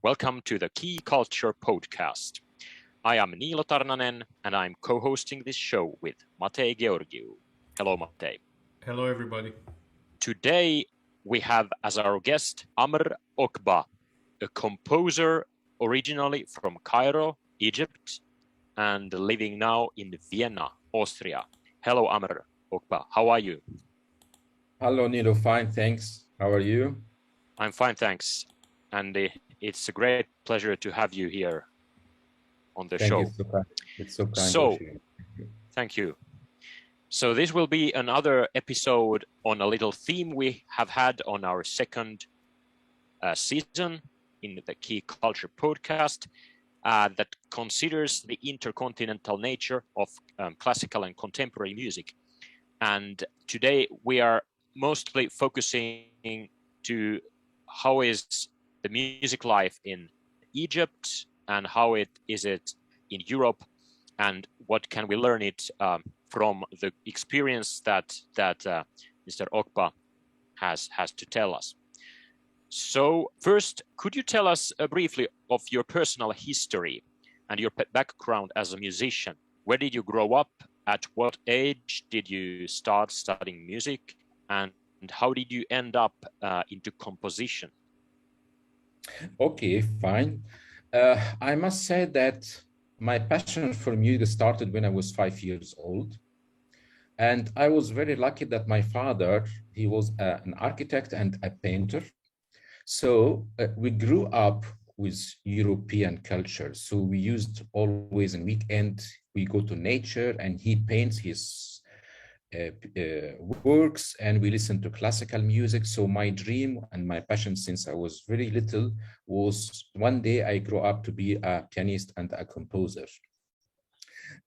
Welcome to the Key Kulture podcast. I am Niilo Tarnanen and I'm co-hosting this show with Matei Georgiou. Hello, Matei. Hello, everybody. Today we have as our guest AMR OKBA, a composer originally from Cairo, Egypt, and living now in Vienna, Austria. Hello, AMR OKBA. How are you? Hello, Niilo. Fine, thanks. How are you? I'm fine, thanks. And it's a great pleasure to have you here on the show. It's so kind of you. Thank you. So this will be another episode on a little theme we have had on our second season in the Key Kulture podcast that considers the intercontinental nature of classical and contemporary music. And today we are mostly focusing to how is the music life in Egypt and how is it in Europe, and what can we learn it from the experience that Mr. OKBA has to tell us. So first, could you tell us briefly of your personal history and your background as a musician? Where did you grow up? At what age did you start studying music? And how did you end up into composition? Okay, fine. I must say that my passion for music started when I was 5 years old. And I was very lucky that my father, he was an architect and a painter. So we grew up with European culture. So we used always in weekend, we go to nature and he paints his works and we listen to classical music. So my dream and my passion since I was very little was one day I grow up to be a pianist and a composer.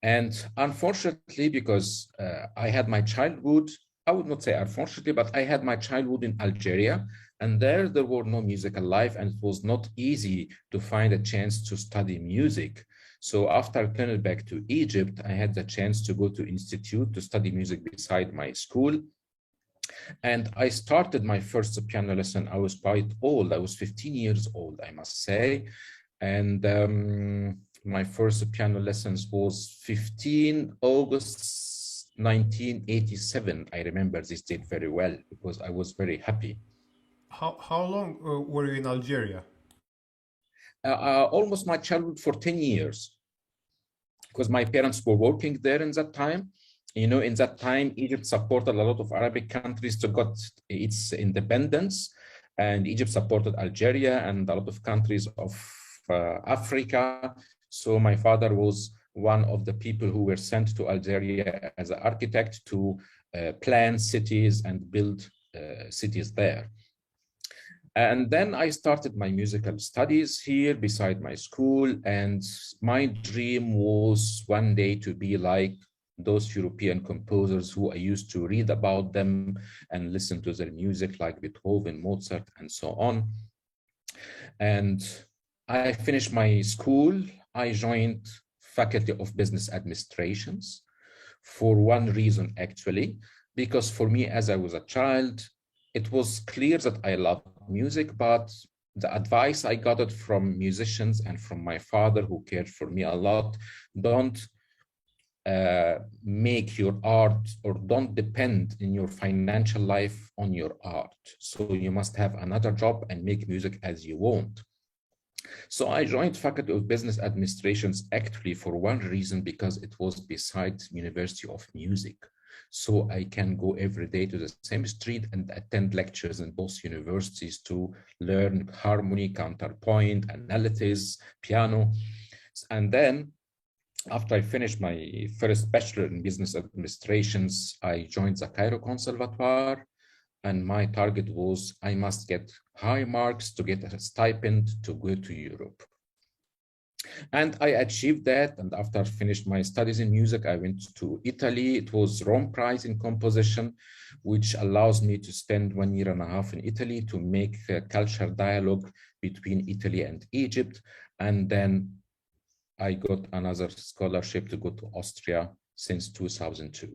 And unfortunately, because I had my childhood, I would not say unfortunately, but I had my childhood in Algeria, and there were no musical life, and it was not easy to find a chance to study music. So after coming back to Egypt, I had the chance to go to institute to study music beside my school. And I started my first piano lesson. I was quite old. I was 15 years old, I must say. And my first piano lessons was 15 August 1987. I remember this date very well because I was very happy. How long were you in Algeria? Almost my childhood for 10 years, because my parents were working there in that time. You know, in that time, Egypt supported a lot of Arabic countries to get its independence, and Egypt supported Algeria and a lot of countries of Africa. So my father was one of the people who were sent to Algeria as an architect to plan cities and build cities there. And then I started my musical studies here beside my school. And my dream was one day to be like those European composers who I used to read about them and listen to their music, like Beethoven, Mozart, and so on. And I finished my school. I joined Faculty of Business Administrations for one reason, actually, because for me, as I was a child, it was clear that I love music, but the advice I got it from musicians and from my father, who cared for me a lot, don't make your art or don't depend in your financial life on your art. So you must have another job and make music as you want. So I joined Faculty of Business Administrations actually for one reason, because it was beside University of Music. So I can go every day to the same street and attend lectures in both universities to learn harmony, counterpoint, analysis, piano. And then after I finished my first bachelor in business administrations, I joined the Cairo Conservatoire. And my target was I must get high marks to get a stipend to go to Europe. And I achieved that. And after I finished my studies in music, I went to Italy. It was Rome Prize in composition, which allows me to spend 1.5 years in Italy to make a cultural dialogue between Italy and Egypt. And then I got another scholarship to go to Austria since 2002.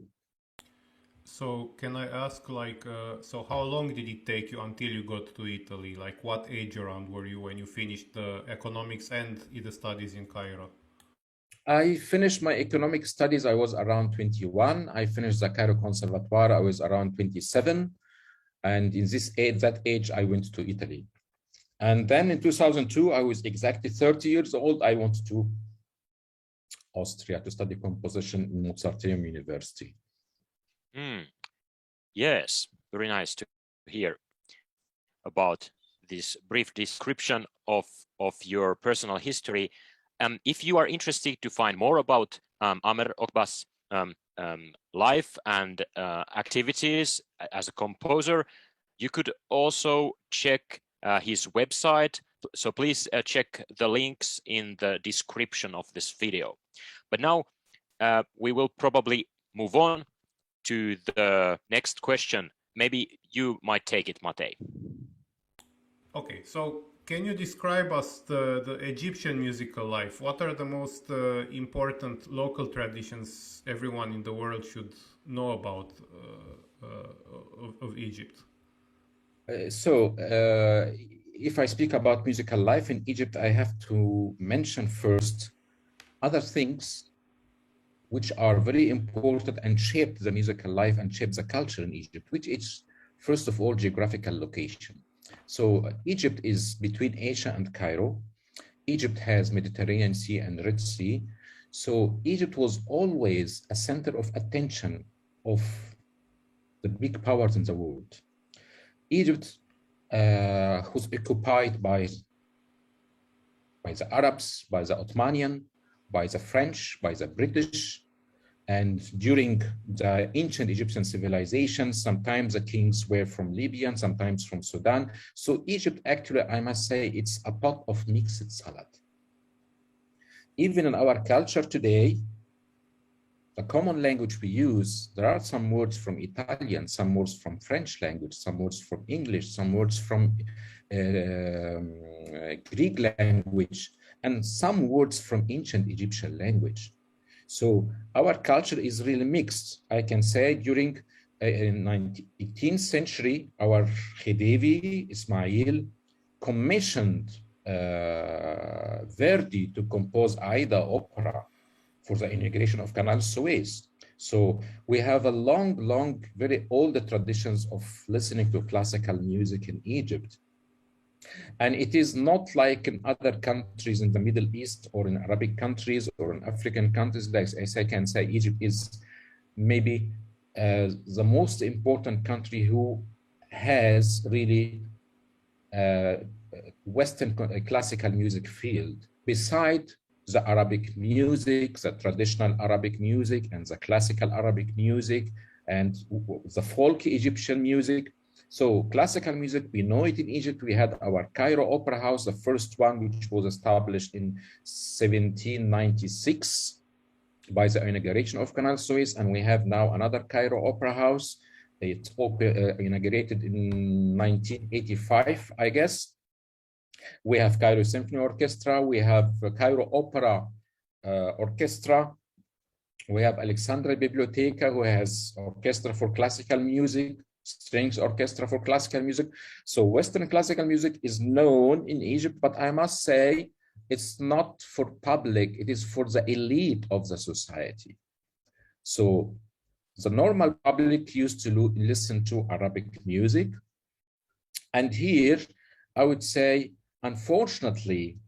So can I ask, like, so how long did it take you until you got to Italy? Like, what age around were you when you finished the economics and the studies in Cairo? I finished my economic studies. I was around 21. I finished the Cairo Conservatoire. I was around 27. And in this age, that age, I went to Italy. And then in 2002, I was exactly 30 years old. I went to Austria to study composition in Mozarteum University. Yes, very nice to hear about this brief description of your personal history. If you are interested to find more about AMR OKBA's life and activities as a composer, you could also check his website. So please check the links in the description of this video. But now we will probably move on to the next question. Maybe you might take it, Matej. Okay, so can you describe us the Egyptian musical life? What are the most important local traditions everyone in the world should know about of Egypt? If I speak about musical life in Egypt, I have to mention first other things which are very important and shape the musical life and shape the culture in Egypt, which is, first of all, geographical location. So Egypt is between Asia and Cairo. Egypt has Mediterranean Sea and Red Sea. So Egypt was always a center of attention of the big powers in the world. Egypt was occupied by the Arabs, by the Ottomanian, by the French, by the British. And during the ancient Egyptian civilization, sometimes the kings were from Libya and sometimes from Sudan. So Egypt, actually, I must say, it's a pot of mixed salad. Even in our culture today, the common language we use, there are some words from Italian, some words from French language, some words from English, some words from Greek language, and some words from ancient Egyptian language. So our culture is really mixed. I can say during 18th century, our Khedive Ismail commissioned Verdi to compose Aida opera for the inauguration of Canal Suez. So we have a long, very old traditions of listening to classical music in Egypt. And it is not like in other countries in the Middle East or in Arabic countries or in African countries. Like, as I can say, Egypt is maybe the most important country who has really Western classical music field, beside the Arabic music, the traditional Arabic music and the classical Arabic music and the folk Egyptian music. So classical music, we know it in Egypt. We had our Cairo Opera House, the first one, which was established in 1796 by the inauguration of Canal Suez. And we have now another Cairo Opera House. It's inaugurated in 1985, I guess. We have Cairo Symphony Orchestra. We have Cairo Opera Orchestra. We have Alexandria Biblioteca, who has orchestra for classical music, strings orchestra for classical music. So Western classical music is known in Egypt, but I must say it's not for public, it is for the elite of the society. So the normal public used to listen to Arabic music. And here, I would say, unfortunately,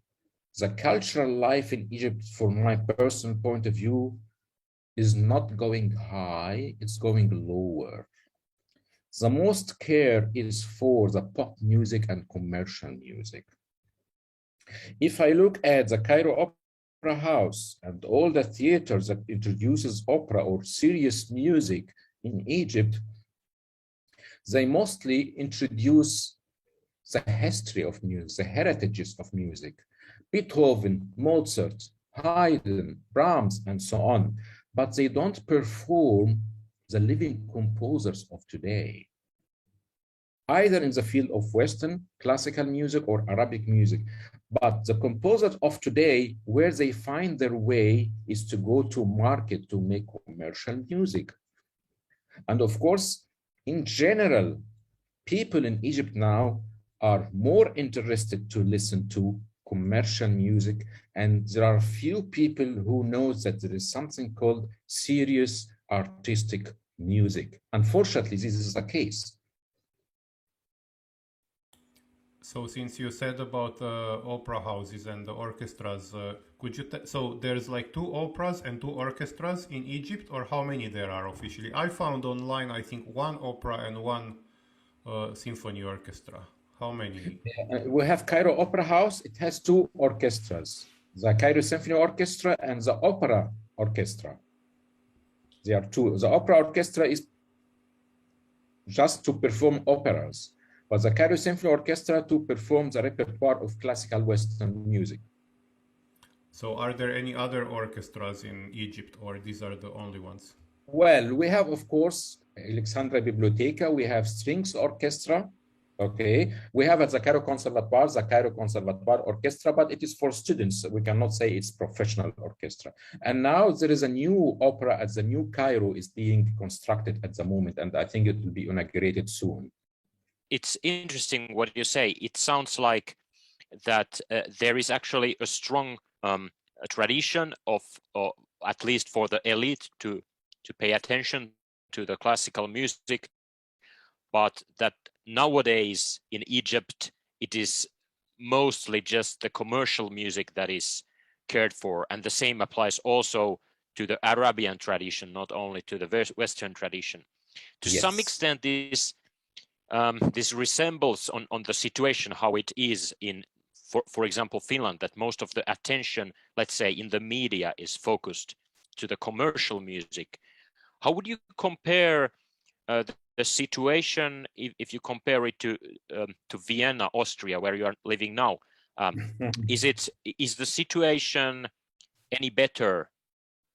the cultural life in Egypt, from my personal point of view, is not going high, it's going lower. The most care is for the pop music and commercial music. If I look at the Cairo Opera House and all the theaters that introduces opera or serious music in Egypt, they mostly introduce the history of music, the heritages of music, Beethoven, Mozart, Haydn, Brahms, and so on, but they don't perform the living composers of today, either in the field of Western classical music or Arabic music. But the composers of today, where they find their way is to go to market to make commercial music. And of course, in general, people in Egypt now are more interested to listen to commercial music, and there are few people who know that there is something called serious artistic music. Unfortunately, this is the case. So since you said about opera houses and the orchestras, could you so there's like two operas and two orchestras in Egypt, or how many there are officially? I found online, I think, one opera and one symphony orchestra. How many? We have Cairo Opera House. It has two orchestras, the Cairo Symphony Orchestra and the Opera Orchestra. There are two. The Opera Orchestra is just to perform operas, but the Cairo Symphony Orchestra to perform the repertoire of classical Western music. So are there any other orchestras in Egypt, or these are the only ones? Well, we have, of course, Alexandria Biblioteca. We have strings orchestra. Okay, we have at the Cairo Conservatoire Orchestra, but it is for students. We cannot say it's professional orchestra. And now there is a new opera at the New Cairo is being constructed at the moment, and I think it will be inaugurated soon. It's interesting what you say. It sounds like that there is actually a strong tradition of, at least for the elite, to pay attention to the classical music, but that nowadays in Egypt, it is mostly just the commercial music that is cared for. And the same applies also to the Arabian tradition, not only to the Western tradition. To some extent, this resembles on the situation how it is in, for example, Finland, that most of the attention, let's say, in the media is focused to the commercial music. How would you compare the situation if you compare it to Vienna, Austria, where you are living now? Is the situation any better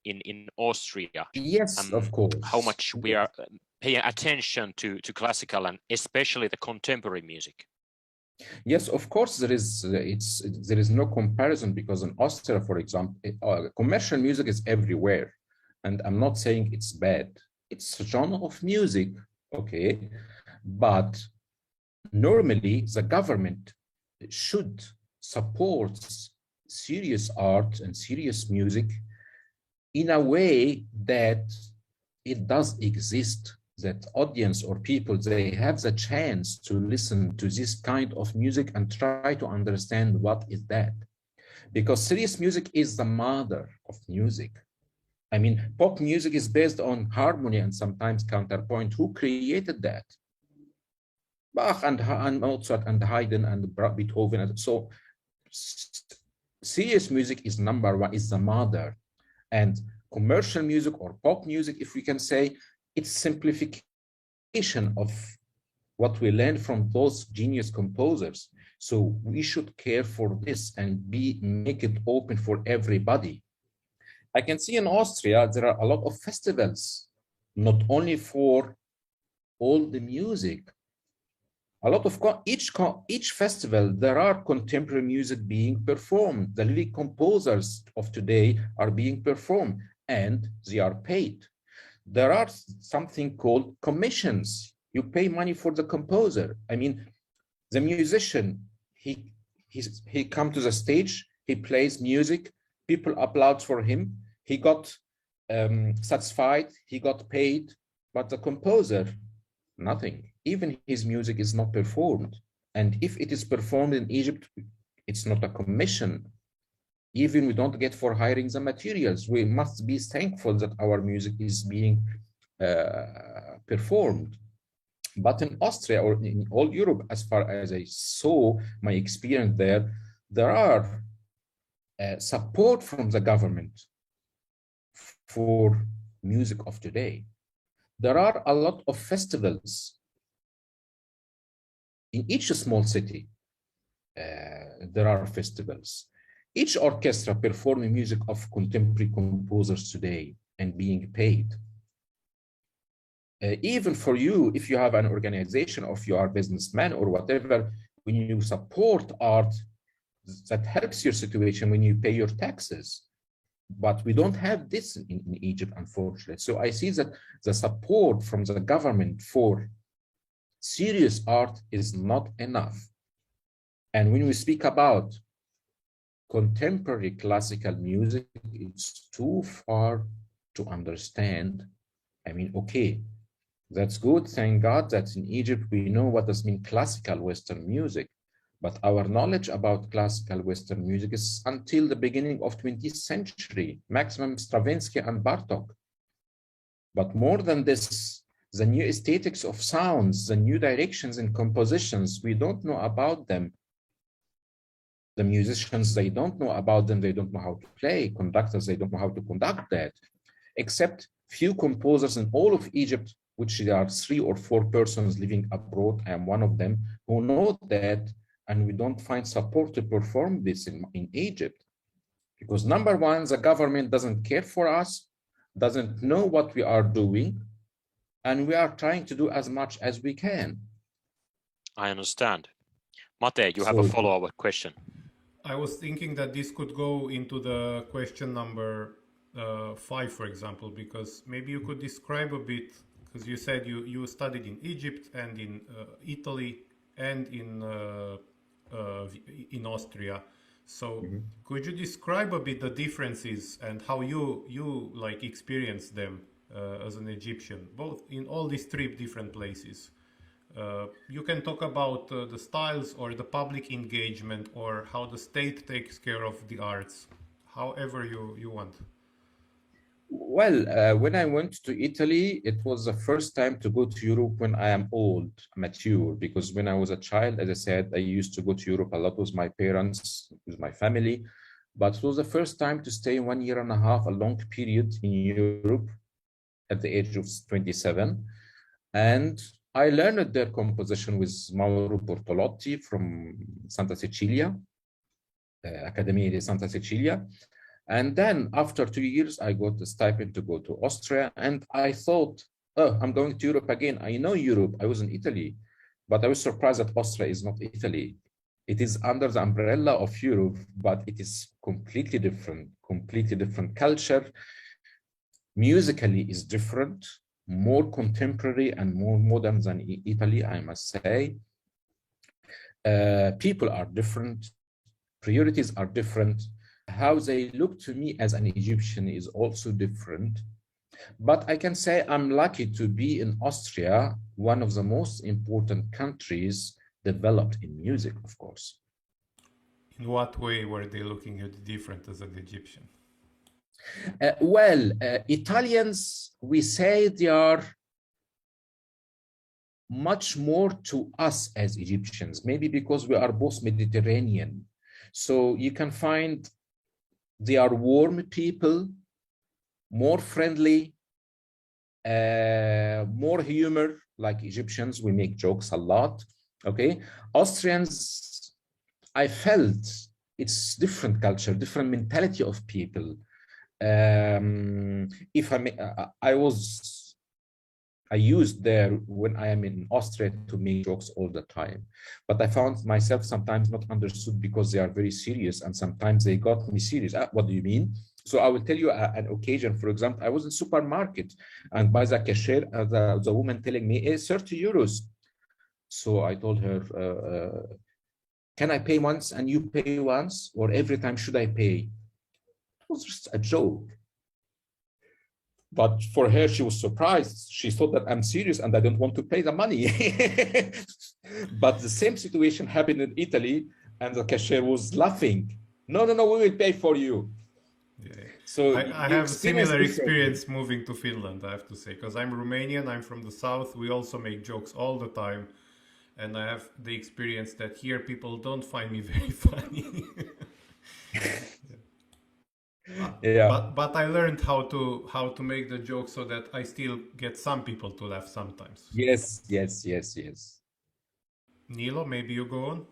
in Austria? Yes, of course. How much we are paying attention to classical and especially the contemporary music? Yes, of course, there is no comparison, because in Austria, for example, commercial music is everywhere, and I'm not saying it's bad. It's a genre of music, okay, but normally the government should support serious art and serious music in a way that it does exist, that audience or people, they have the chance to listen to this kind of music and try to understand what is that. Because serious music is the mother of music. I mean, pop music is based on harmony and sometimes counterpoint. Who created that? Bach and Mozart and Haydn and Beethoven. And so serious music is number one, is the mother. And commercial music or pop music, if we can say, it's simplification of what we learned from those genius composers. So we should care for this and make it open for everybody. I can see in Austria, there are a lot of festivals, not only for all the music. A lot of each festival, there are contemporary music being performed. The lyric composers of today are being performed and they are paid. There are something called commissions. You pay money for the composer. I mean, the musician, he comes to the stage, he plays music, people applaud for him, he got satisfied, he got paid, but the composer, nothing. Even his music is not performed. And if it is performed in Egypt, it's not a commission. Even we don't get for hiring the materials. We must be thankful that our music is being performed. But in Austria or in all Europe, as far as I saw my experience there are support from the government for music of today. There are a lot of festivals in each small city. There are festivals. Each orchestra performing music of contemporary composers today and being paid. Even for you, if you have an organization, or if you are a businessman or whatever, when you support art, that helps your situation when you pay your taxes. But we don't have this in Egypt, unfortunately. So I see that the support from the government for serious art is not enough. And when we speak about contemporary classical music, it's too far to understand. I mean, okay, that's good. Thank God that in Egypt we know what does mean classical Western music. But our knowledge about classical Western music is until the beginning of 20th century, maximum Stravinsky and Bartok. But more than this, the new aesthetics of sounds, the new directions in compositions, we don't know about them. The musicians, they don't know about them. They don't know how to play. Conductors, they don't know how to conduct that. Except few composers in all of Egypt, which there are 3 or 4 persons living abroad. I am one of them who know that, and we don't find support to perform this in Egypt. Because number one, the government doesn't care for us, doesn't know what we are doing, and we are trying to do as much as we can. I understand. Mate, you have a follow-up question. I was thinking that this could go into the question number 5, for example, because maybe you could describe a bit, because you said you studied in Egypt and in Italy and in Austria. So could you describe a bit the differences and how you like experienced them as an Egyptian, both in all these 3 different places? You can talk about the styles or the public engagement or how the state takes care of the arts, however you want. Well, when I went to Italy, it was the first time to go to Europe when I am old, mature, because when I was a child, as I said, I used to go to Europe a lot with my parents, with my family, but it was the first time to stay 1 year and a half, a long period in Europe at the age of 27. And I learned their composition with Mauro Bortolotti from Santa Cecilia, Accademia di Santa Cecilia. And then after 2 years, I got the stipend to go to Austria. And I thought, oh, I'm going to Europe again. I know Europe. I was in Italy, but I was surprised that Austria is not Italy. It is under the umbrella of Europe, but it is completely different culture. Musically is different, more contemporary and more modern than Italy, I must say. People are different, priorities are different. How they look to me as an Egyptian is also different. But I can say I'm lucky to be in Austria, one of the most important countries developed in music, of course. In what way were they looking at different as an Egyptian? Italians, we say they are much more to us as Egyptians, maybe because we are both Mediterranean. So you can find they are warm people, more friendly, more humor, like Egyptians, we make jokes a lot, okay? Austrians, I felt it's different culture, different mentality of people. If I may, I used there when I am in Austria to make jokes all the time, but I found myself sometimes not understood because they are very serious, and sometimes they got me serious. What do you mean? So I will tell you an occasion. For example, I was in supermarket and by the cashier, the woman telling me, hey, 30 euros. So I told her, can I pay once and you pay once, or every time should I pay? It was just a joke. But for her, she was surprised. She thought that I'm serious and I don't want to pay the money. But the same situation happened in Italy, and the cashier was laughing. No, we will pay for you. Yeah. So I have a similar experience moving to Finland, I have to say, because I'm Romanian, I'm from the south. We also make jokes all the time. And I have the experience that here people don't find me very funny. Yeah. But I learned how to make the joke so that I still get some people to laugh sometimes. Yes. Nilo, maybe you go on.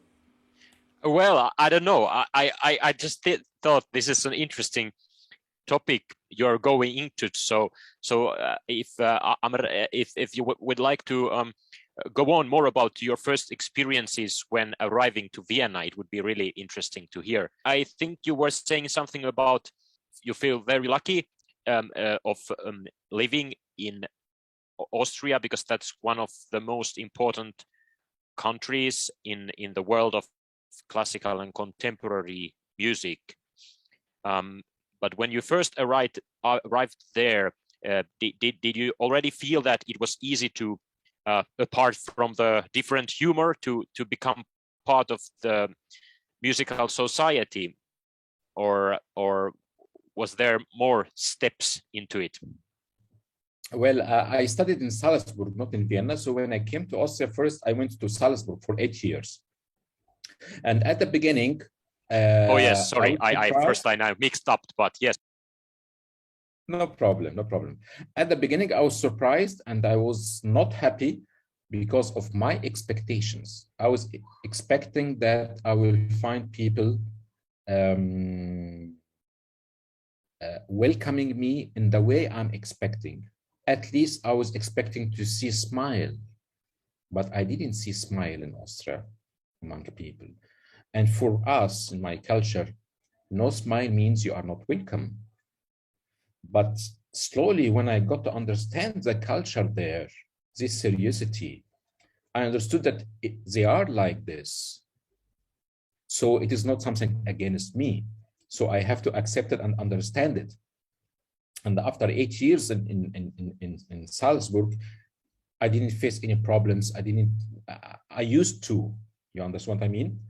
Well, I don't know. I just thought this is an interesting topic you're going into. So if you would like to go on more about your first experiences when arriving to Vienna, it would be really interesting to hear. I think you were saying something about you feel very lucky of living in Austria, because that's one of the most important countries in the world of classical and contemporary music. But when you first arrived there, did you already feel that it was easy to, apart from the different humor, to become part of the musical society, or was there more steps into it? Well, I studied in Salzburg, not in Vienna. So when I came to Austria first, I went to Salzburg for 8 years. And at the beginning, oh yes, sorry, I now mixed up, but yes. No problem, no problem. At the beginning, I was surprised and I was not happy because of my expectations. I was expecting that I will find people welcoming me in the way I'm expecting. At least I was expecting to see smile, but I didn't see smile in Austria among people. And for us, in my culture, no smile means you are not welcome. But slowly, when I got to understand the culture there, this seriosity, I understood that they are like this. So it is not something against me. So I have to accept it and understand it. And after 8 years in Salzburg, I didn't face any problems. I used to, you understand what I mean?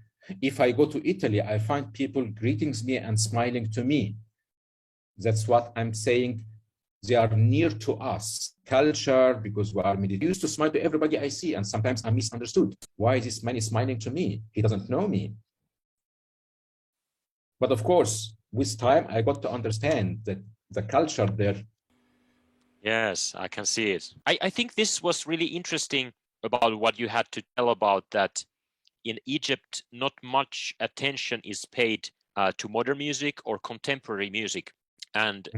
If I go to Italy, I find people greeting me and smiling to me. That's what I'm saying. They are near to us, culture, because we are used to smile to everybody I see. And sometimes I'm misunderstood. Why is this man smiling to me? He doesn't know me. But of course, with time, I got to understand that the culture there. Yes, I can see it. I think this was really interesting about what you had to tell about that in Egypt, not much attention is paid to modern music or contemporary music. And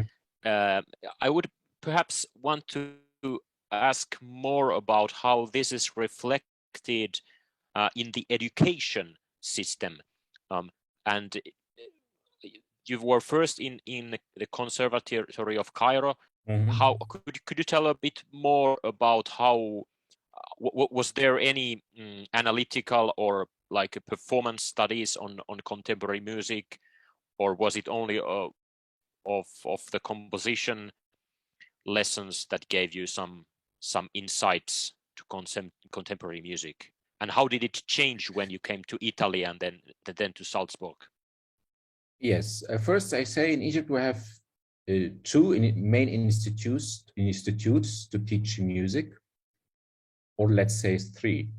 I would perhaps want to ask more about how this is reflected in the education system. And you were first in the Conservatory of Cairo. Mm-hmm. How could you tell a bit more about how was there any analytical or like performance studies on contemporary music, or was it only of the composition lessons that gave you some insights to contemporary music? And how did it change when you came to Italy and then to Salzburg? Yes, first I say in Egypt we have two main institutes to teach music, or let's say three.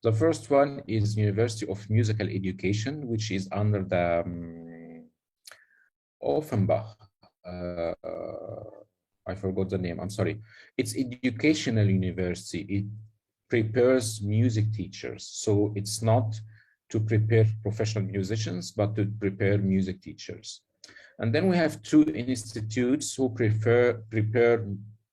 The first one is University of Musical Education, which is under the Offenbach. I forgot the name, I'm sorry. It's educational university. It prepares music teachers. So it's not to prepare professional musicians, but to prepare music teachers. And then we have two institutes who prepare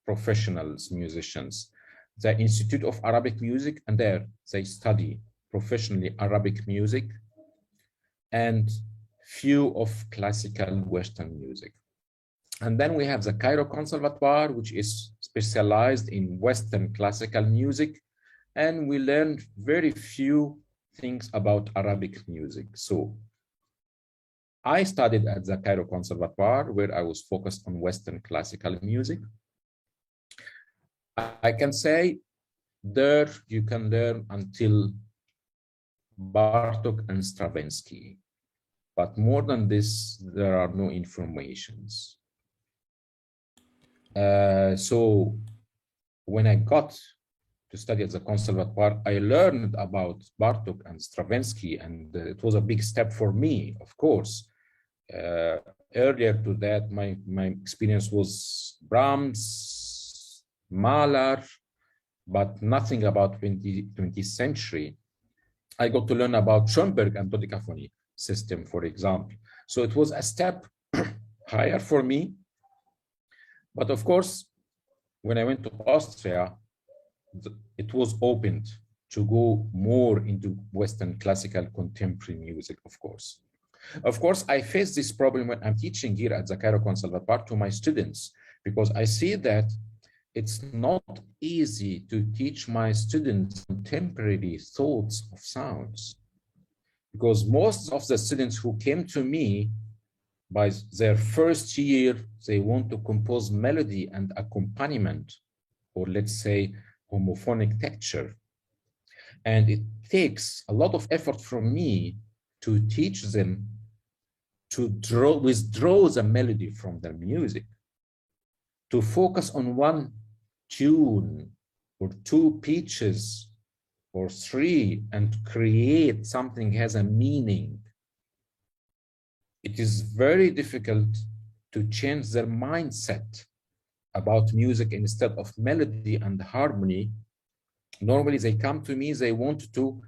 professionals, musicians. The Institute of Arabic Music, and there they study professionally Arabic music and few of classical Western music. And then we have the Cairo Conservatoire, which is specialized in Western classical music, and we learn very few things about Arabic music. So I studied at the Cairo Conservatoire, where I was focused on Western classical music. I can say there you can learn until Bartok and Stravinsky, but more than this, there are no informations. So when I got to study at the Conservatoire, I learned about Bartok and Stravinsky, and it was a big step for me, of course. Earlier to that, my experience was Brahms, Mahler, but nothing about 20th century. I got to learn about Schoenberg and dodecaphony system, for example. So it was a step higher for me. But of course, when I went to Austria, it was opened to go more into Western classical contemporary music, of course. Of course, I face this problem when I'm teaching here at the Cairo Conservatoire to my students, because I see that it's not easy to teach my students contemporary thoughts of sounds, because most of the students who came to me by their first year, they want to compose melody and accompaniment, or let's say homophonic texture. And it takes a lot of effort from me to teach them to withdraw the melody from their music, to focus on one tune or two pitches or three, and create something has a meaning. It is very difficult to change their mindset about music instead of melody and harmony. Normally they come to me, they want to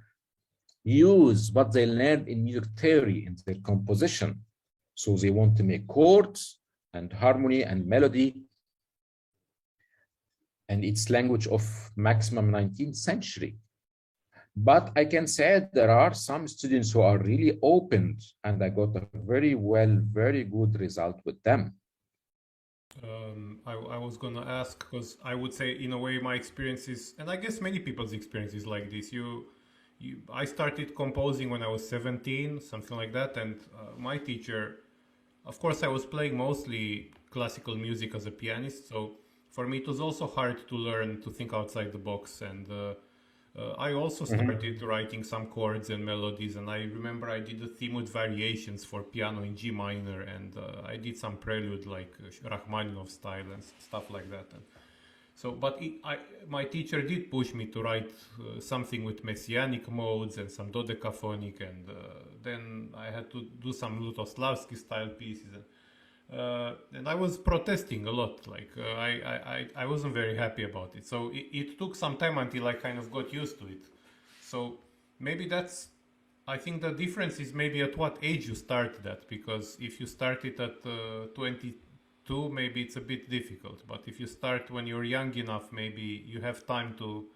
use what they learned in music theory in their composition. So they want to make chords and harmony and melody, and it's language of maximum 19th century. But I can say there are some students who are really open, and I got a very good result with them. I was gonna ask, because I would say in a way my experiences, and I guess many people's experiences like this, I started composing when I was 17, something like that, and my teacher, of course I was playing mostly classical music as a pianist, so for me it was also hard to learn to think outside the box, and I also started writing some chords and melodies, and I remember I did a theme with variations for piano in G minor, and I did some prelude like Rachmaninoff style and stuff like that. And so, but my teacher did push me to write something with messianic modes and some dodecaphonic, and then I had to do some Lutoslavsky style pieces. And I was protesting a lot, like I wasn't very happy about it. So it took some time until I kind of got used to it. So maybe I think the difference is maybe at what age you start that, because if you start it at 22, maybe it's a bit difficult. But if you start when you're young enough, maybe you have time to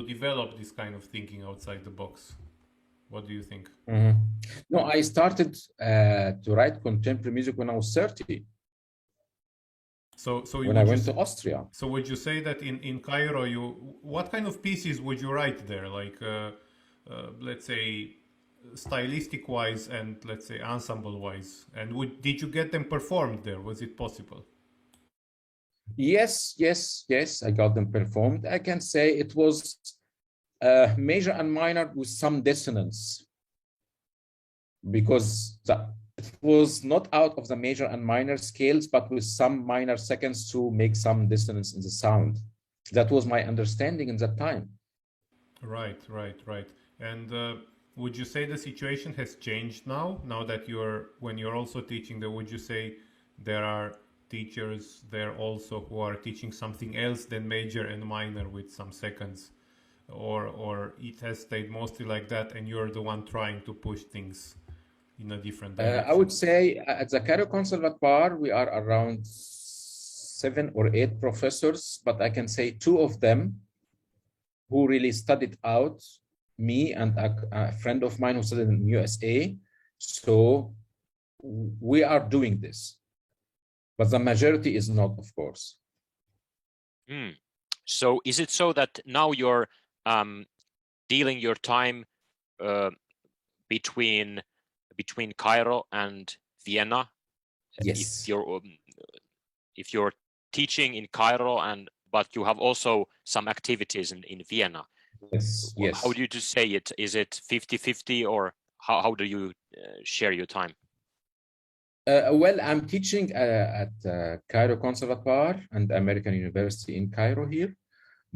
develop this kind of thinking outside the box. What do you think? No, I started to write contemporary music when I was 30. So when I went to Austria. So would you say that in Cairo, what kind of pieces would you write there? Like, let's say, stylistic wise and let's say ensemble wise. And did you get them performed there? Was it possible? Yes, I got them performed. I can say it was major and minor with some dissonance, because it was not out of the major and minor scales, but with some minor seconds to make some dissonance in the sound. That was my understanding in that time. Right. And would you say the situation has changed now that when you're also teaching there, would you say there are teachers there also who are teaching something else than major and minor with some seconds? Or it has stayed mostly like that, and you're the one trying to push things in a different direction? I would say at the Cairo Conservatoire, we are around 7 or 8 professors, but I can say 2 of them who really studied out, me and a friend of mine who studied in USA. So we are doing this, but the majority is not, of course. So is it so that now you're dealing your time between Cairo and Vienna? Yes. If you're teaching in Cairo but you have also some activities in Vienna. Yes. How do you say it? Is it 50-50, or how do you share your time? Well, I'm teaching at Cairo Conservatoire and American University in Cairo here.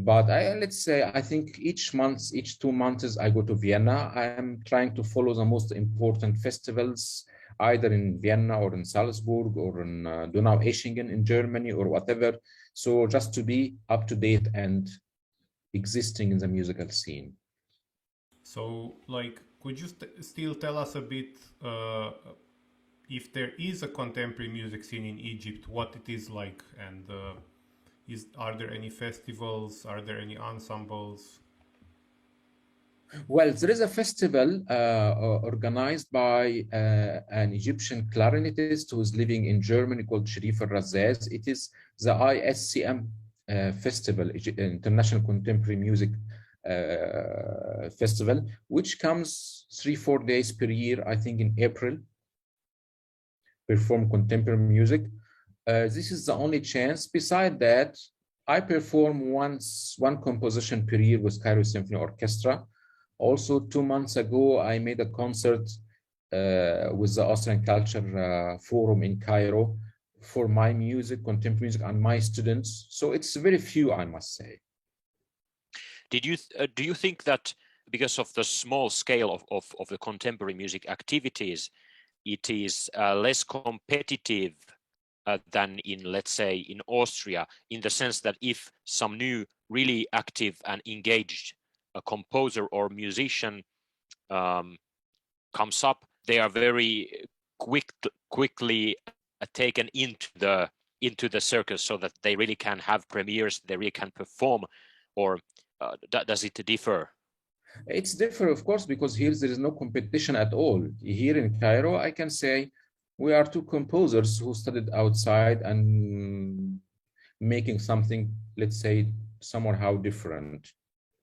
But let's say, I think each 2 months, I go to Vienna. I'm trying to follow the most important festivals, either in Vienna or in Salzburg or in Donau-Eschingen in Germany or whatever. So just to be up to date and existing in the musical scene. So, like, could you still tell us a bit if there is a contemporary music scene in Egypt, what it is like, and are there any festivals? Are there any ensembles? Well, there is a festival organized by an Egyptian clarinetist who is living in Germany called Sharif al-Razaz. It is the ISCM festival, International Contemporary Music Festival, which comes 3-4 days per year, I think in April, perform contemporary music. This is the only chance. Beside that, I perform one composition per year with Cairo Symphony Orchestra. Also, 2 months ago, I made a concert with the Austrian Culture Forum in Cairo for my music, contemporary music, and my students. So it's very few, I must say. Do you think that because of the small scale of the contemporary music activities, it is less competitive than in, let's say, in Austria, in the sense that if some new, really active and engaged composer or musician comes up, they are very quickly taken into the circus, so that they really can have premieres, they really can perform, or does it differ? It's different, of course, because here there is no competition at all. Here in Cairo, I can say we are two composers who studied outside and making something, let's say, somehow different.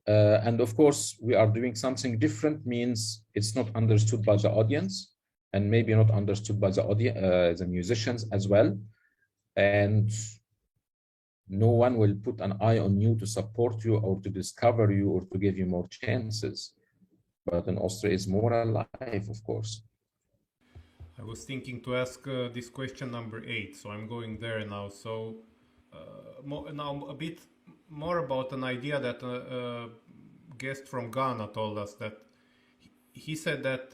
And of course, we are doing something different means it's not understood by the audience, and maybe not understood by the audience, the musicians as well. And no one will put an eye on you to support you or to discover you or to give you more chances. But in Austria is more alive, of course. I was thinking to ask this question number 8, so I'm going there now. So now a bit more about an idea that a guest from Ghana told us, that he said that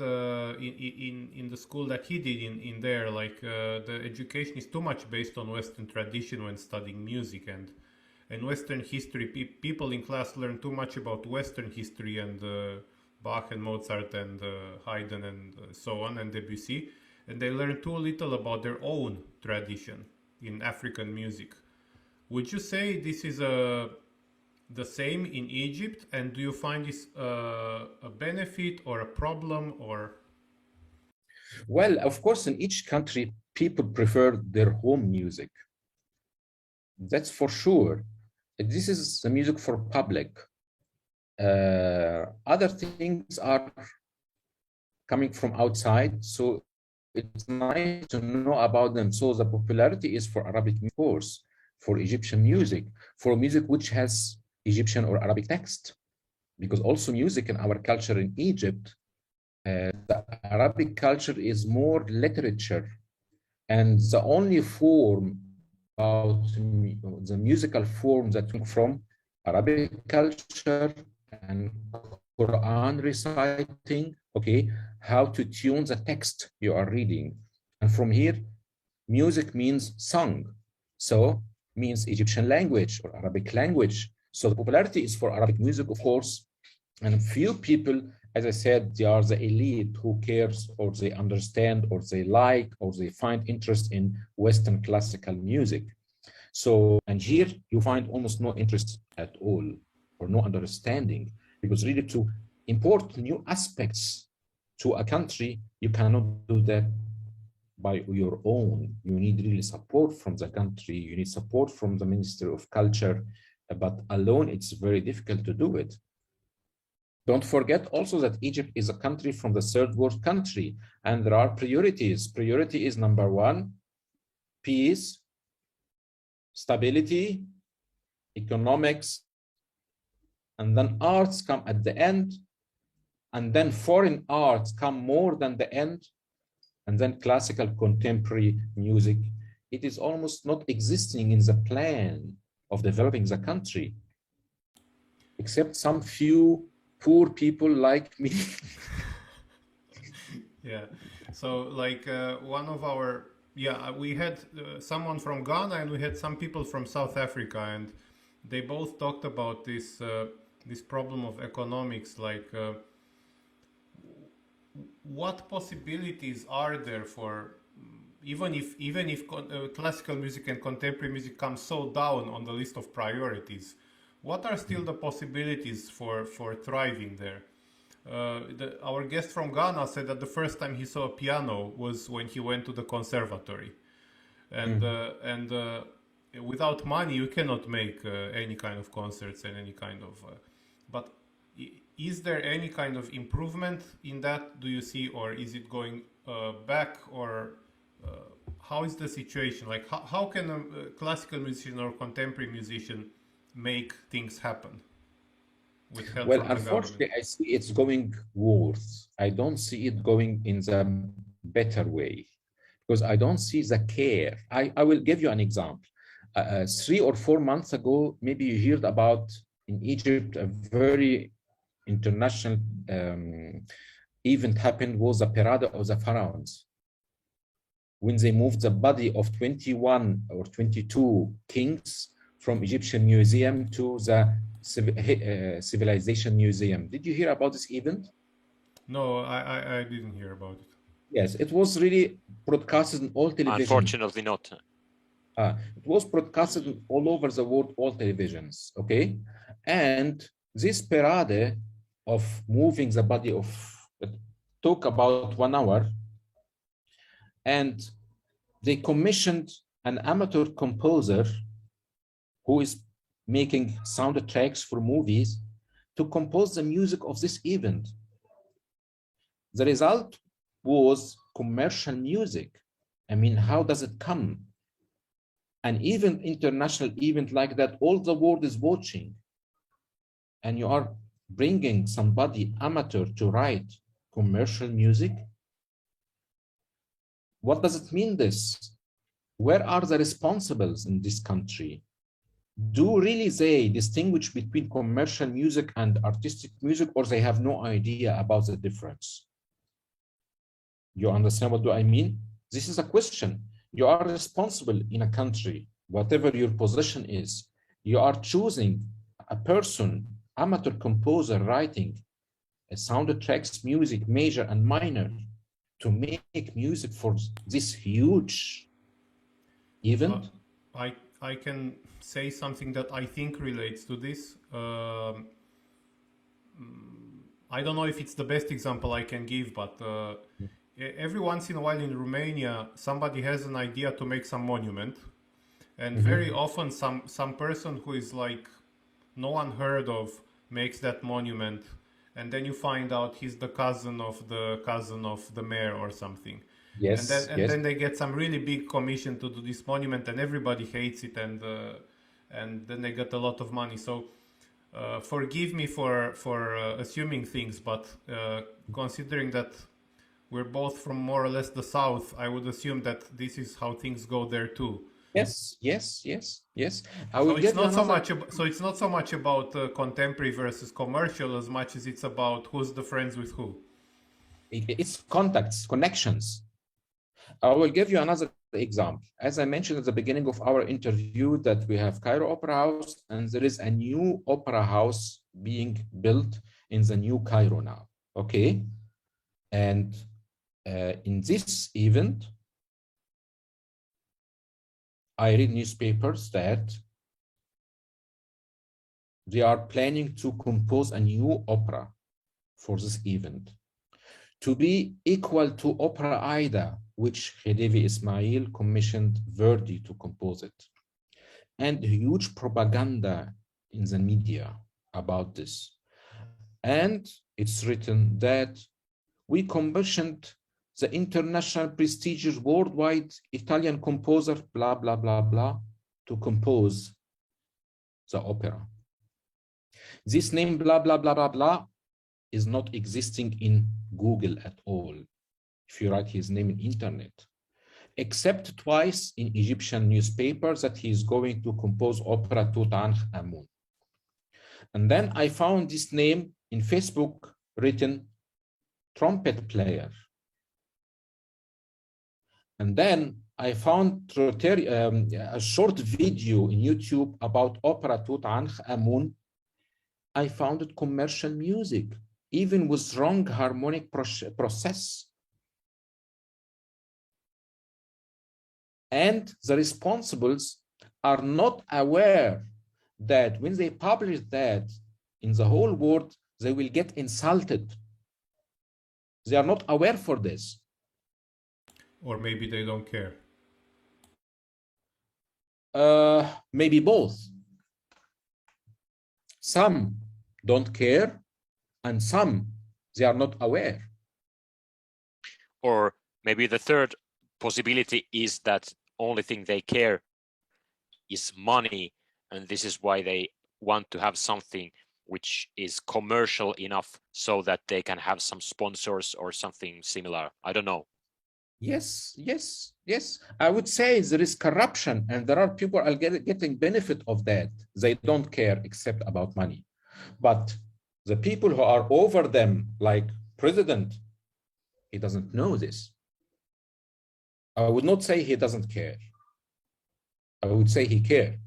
in the school that he did in there, like the education is too much based on Western tradition when studying music, and Western history. People in class learn too much about Western history and Bach and Mozart and Haydn and so on, and Debussy, and they learn too little about their own tradition in African music. Would you say this is the same in Egypt, and do you find this a benefit or a problem, or? Well, of course, in each country, people prefer their home music. That's for sure. This is the music for public. Other things are coming from outside, so it's nice to know about them. So the popularity is for Arabic, of course, for Egyptian music, for music which has Egyptian or Arabic text, because also music in our culture in Egypt, the Arabic culture is more literature, and the only form about the musical form that comes from Arabic culture and Quran reciting, okay, how to tune the text you are reading. And from here, music means song, so means Egyptian language or Arabic language. So the popularity is for Arabic music, of course, and few people, as I said, they are the elite who cares or they understand or they like or they find interest in Western classical music. So, and here you find almost no interest at all or no understanding, because really to import new aspects to a country, you cannot do that by your own. You need really support from the country. You need support from the Ministry of Culture, but alone it's very difficult to do it. Don't forget also that Egypt is a country from the third world country, and there are priorities. Priority is number one, peace, stability, economics, and then arts come at the end, and then foreign arts come more than the end, and then classical contemporary music. It is almost not existing in the plan of developing the country, except some few poor people like me. Yeah. So like one of our, we had someone from Ghana and we had some people from South Africa, and they both talked about this problem of economics, like what possibilities are there for, even if classical music and contemporary music come so down on the list of priorities, what are still the possibilities for thriving there? Our guest from Ghana said that the first time he saw a piano was when he went to the conservatory, and without money you cannot make any kind of concerts and any kind of. But is there any kind of improvement in that? Do you see, or is it going back, or how is the situation? Like, how can a classical musician or contemporary musician make things happen with help Well, from the unfortunately, government? I see it's going worse. I don't see it going in the better way because I don't see the care. I will give you an example. 3 or 4 months ago, maybe you heard about in Egypt, a very international event happened, was the Parade of the Pharaohs. When they moved the body of 21 or 22 kings from Egyptian museum to the Civilization Museum. Did you hear about this event? No, I didn't hear about it. Yes, it was really broadcasted on all television. Unfortunately not. It was broadcasted all over the world, all televisions, okay? And this parade of moving the body of, took about 1 hour, and they commissioned an amateur composer who is making soundtracks for movies to compose the music of this event. The result was commercial music. I mean, how does it come? An event, international event like that, all the world is watching, and you are bringing somebody amateur to write commercial music? What does it mean this? Where are the responsibles in this country? Do really they distinguish between commercial music and artistic music, or they have no idea about the difference? You understand what do I mean? This is a question. You are responsible in a country, whatever your position is. You are choosing a person, amateur composer, writing a soundtracks, music, major and minor, to make music for this huge event. I can say something that I think relates to this. I don't know if it's the best example I can give, but every once in a while in Romania, somebody has an idea to make some monument, and very often some person who is like no one heard of makes that monument, and then you find out he's the cousin of the mayor or something. Yes, and then they get some really big commission to do this monument, and everybody hates it, and then they get a lot of money. So forgive me for assuming things, but considering that we're both from more or less the south, I would assume that this is how things go there too. Yes. So it's not so much about contemporary versus commercial as much as it's about who's the friends with who. It's contacts, connections. I will give you another example. As I mentioned at the beginning of our interview, that we have Cairo Opera House, and there is a new opera house being built in the new Cairo now. Okay, and in this event, I read newspapers that they are planning to compose a new opera for this event to be equal to Opera Aida, which Khedive Ismail commissioned Verdi to compose it. And huge propaganda in the media about this. And it's written that we commissioned the international prestigious worldwide Italian composer, blah, blah, blah, blah, to compose the opera. This name, blah, blah, blah, blah, blah, is not existing in Google at all. If you write his name in internet, except twice in Egyptian newspapers that he is going to compose opera Tutankhamun. And then I found this name in Facebook written trumpet player. And then I found a short video in YouTube about opera Tutankhamun. I found it commercial music, even with wrong harmonic process. And the responsibles are not aware that when they publish that in the whole world, they will get insulted They are not aware for this. Or maybe they don't care. Maybe both. Some don't care, and some they are not aware. Or maybe the third possibility is that only thing they care is money, and this is why they want to have something which is commercial enough so that they can have some sponsors or something similar. I don't know. Yes, yes, yes. I would say there is corruption, and there are people are getting benefit of that. They don't care except about money. But the people who are over them, like president, he doesn't know this. I would not say he doesn't care. I would say he cares.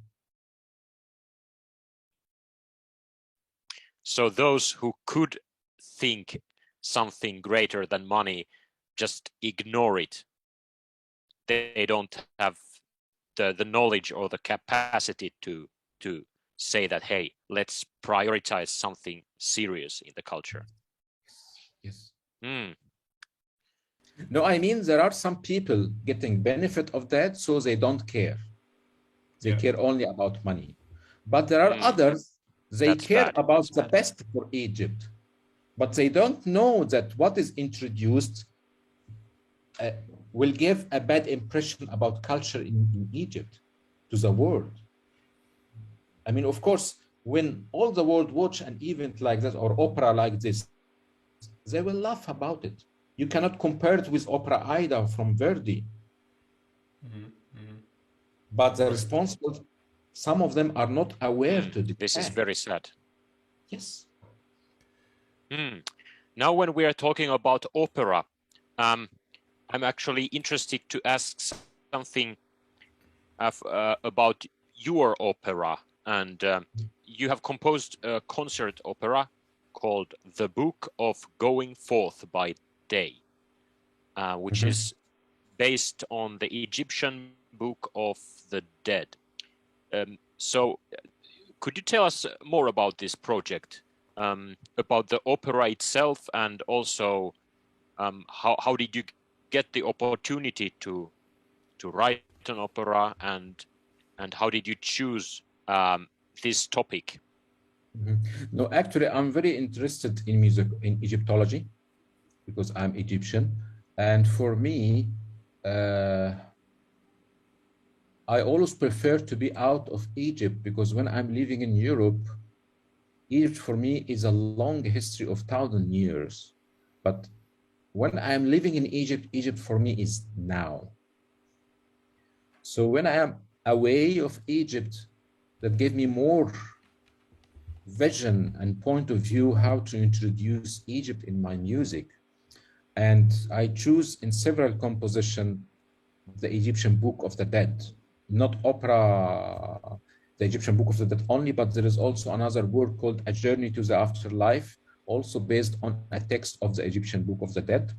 So those who could think something greater than money just ignore it. They don't have the knowledge or the capacity to say that, hey, let's prioritize something serious in the culture. Yes. Mm. No, I mean, there are some people getting benefit of that, so they don't care. They care only about money. But there are others, they care about the best for Egypt. But they don't know that what is introduced will give a bad impression about culture in Egypt to the world. I mean, of course, when all the world watch an event like that or opera like this, they will laugh about it. You cannot compare it with Opera Aida from Verdi. But the responsible, some of them are not aware to do this is that. very sad. Yes. Now, when we are talking about opera, I'm actually interested to ask something about your opera. And you have composed a concert opera called The Book of Going Forth by Day, which is based on the Egyptian Book of the Dead. So could you tell us more about this project, about the opera itself, and also how did you get the opportunity to write an opera, and how did you choose this topic? No, actually, I'm very interested in music, in Egyptology, because I'm Egyptian. And for me, I always prefer to be out of Egypt, because when I'm living in Europe, Egypt for me is a long history of 1,000 years. But when I'm living in Egypt, Egypt for me is now. So when I am away of Egypt, that gave me more vision and point of view how to introduce Egypt in my music. And I choose in several compositions the Egyptian Book of the Dead, not opera, the Egyptian Book of the Dead only, but there is also another work called A Journey to the Afterlife, also based on a text of the Egyptian Book of the Dead.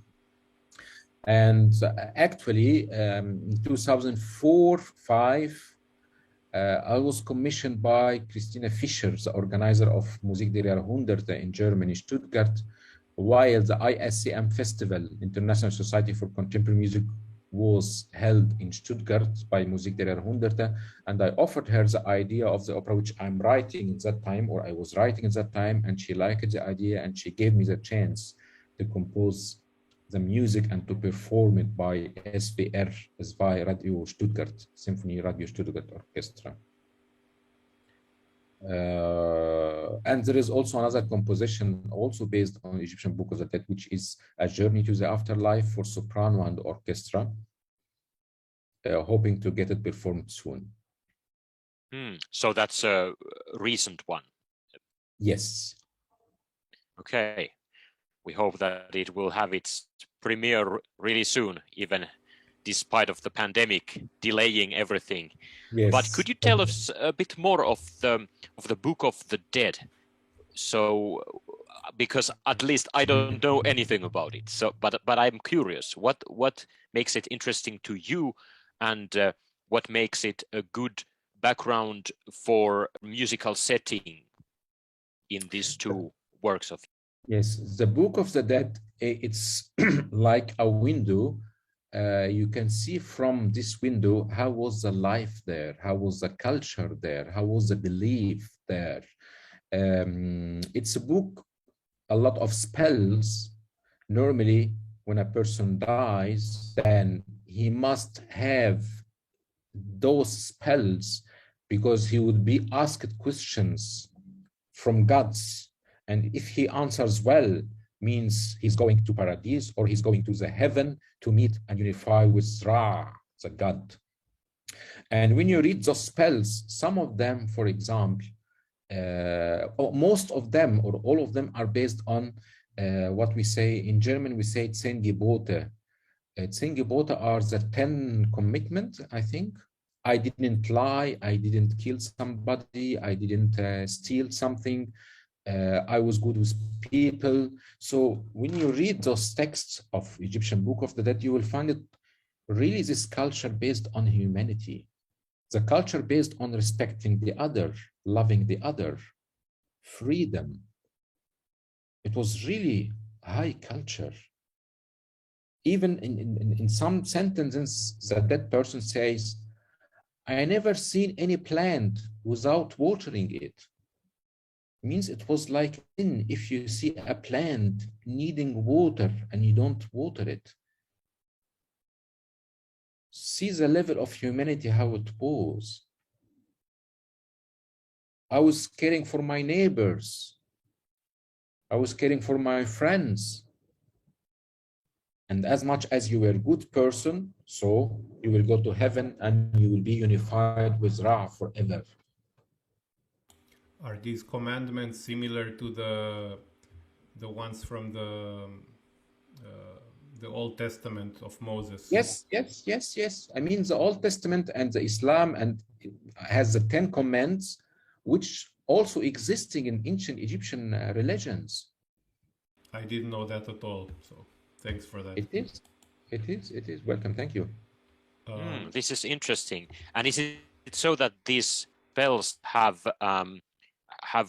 And actually, in 2004-5, I was commissioned by Christina Fischer, the organizer of Musik der Jahrhunderte in Germany, Stuttgart, while the ISCM Festival, International Society for Contemporary Music, was held in Stuttgart by Musik der Jahrhunderte. And I offered her the idea of the opera, which I'm writing at that time, or I was writing at that time, and she liked the idea, and she gave me the chance to compose the music and to perform it by SWR, by Radio Stuttgart, Symphony Radio Stuttgart Orchestra. And there is also another composition also based on Egyptian Book of the Dead, which is A Journey to the Afterlife for soprano and orchestra, hoping to get it performed soon. So that's a recent one. Yes. Okay. We hope that it will have its premiere really soon, even despite of the pandemic delaying everything. Yes. But could you tell us a bit more of the Book of the Dead? So, because at least I don't know anything about it. So, but I'm curious. What makes it interesting to you, and what makes it a good background for musical setting in these two works of? Yes, the Book of the Dead it's like a window. You can see from this window how was the life there, how was the culture there, how was the belief there. It's a book, a lot of spells. Normally, when a person dies, then he must have those spells because he would be asked questions from gods. And if he answers well, means he's going to paradise or he's going to the heaven to meet and unify with Ra, the god. And when you read those spells, some of them, for example, most of them or all of them are based on what we say in German, we say Zehn Gebote. Zehn Gebote are the 10 commitments, I think. I didn't lie, I didn't kill somebody, I didn't steal something, I was good with people. So when you read those texts of Egyptian Book of the Dead, you will find it really this culture based on humanity, the culture based on respecting the other, loving the other, freedom. It was really high culture. Even in some sentences, the dead person says, I never seen any plant without watering it. Means it was like if you see a plant needing water and you don't water it. See the level of humanity, how it was. I was caring for my neighbors. I was caring for my friends. And as much as you were a good person, so you will go to heaven and you will be unified with Ra forever. Are these commandments similar to the ones from the Old Testament of Moses? Yes, yes, yes, yes. I mean, the Old Testament and the Islam and has the 10 commandments, which also existing in ancient Egyptian religions. I didn't know that at all. So thanks for that. It is. It is. It is. Welcome. Thank you. This is interesting. And is it so that these spells have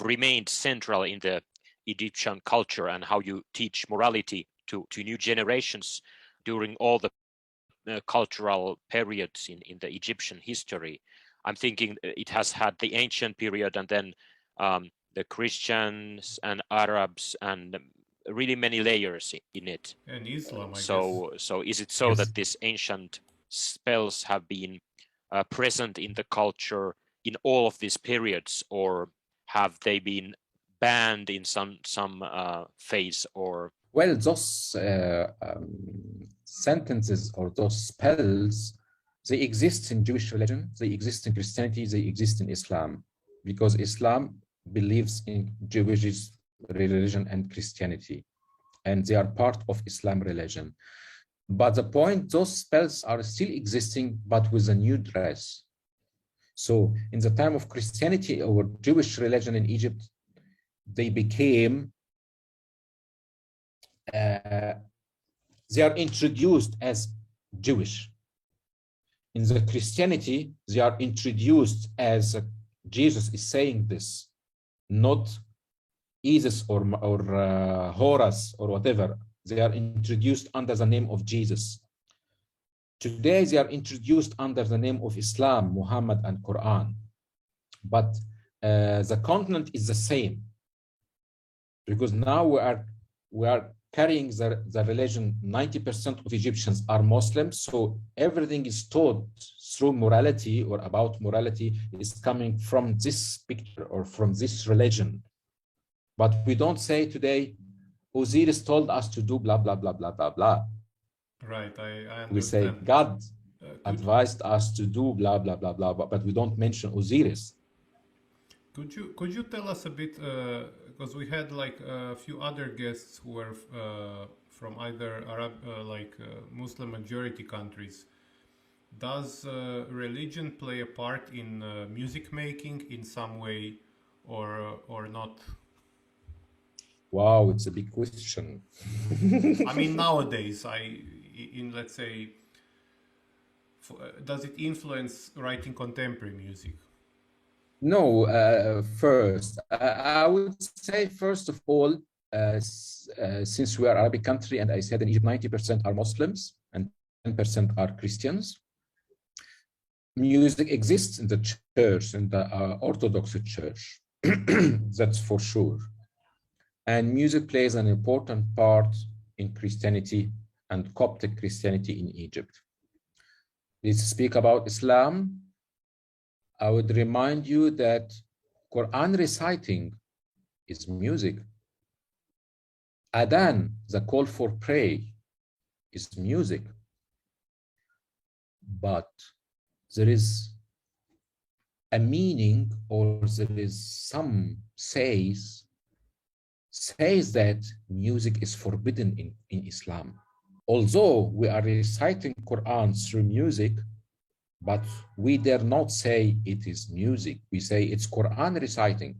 remained central in the Egyptian culture and how you teach morality to new generations during all the cultural periods in the Egyptian history? I'm thinking it has had the ancient period and then the Christians and Arabs and really many layers in it. And Islam, I guess. So is it so that these ancient spells have been present in the culture in all of these periods, or have they been banned in some phase? Or well, those sentences or those spells, they exist in Jewish religion, they exist in Christianity, they exist in Islam, because Islam believes in Jewish religion and Christianity, and they are part of Islam religion. But the point, those spells are still existing, but with a new dress. So in the time of Christianity or Jewish religion in Egypt, they became, they are introduced as Jewish. In the Christianity, they are introduced as Jesus is saying this, not Isis or Horus or whatever. They are introduced under the name of Jesus. Today, they are introduced under the name of Islam, Muhammad, and Quran. But the content is the same, because now we are carrying the religion. 90% of Egyptians are Muslims, so everything is taught through morality or about morality is coming from this picture or from this religion. But we don't say today, Osiris told us to do blah, blah, blah, blah, blah, blah. Right, I understand. We say God advised us to do blah, blah, blah, blah, but we don't mention Osiris. Could you tell us a bit, because we had like a few other guests who were from either Arab, Muslim majority countries. Does religion play a part in music making in some way or not? Wow, it's a big question. I mean, nowadays, let's say, does it influence writing contemporary music? No, first, I would say, first of all, since we are Arabic country, and I said in Egypt 90% are Muslims and 10% are Christians, music exists in the church, in the Orthodox Church. That's for sure. And music plays an important part in Christianity and Coptic Christianity in Egypt. Let's speak about Islam. I would remind you that Quran reciting is music. Adhan, the call for prayer, is music. But there is a meaning, or there is some says that music is forbidden in Islam. Although we are reciting Quran through music, but we dare not say it is music. We say it's Quran reciting,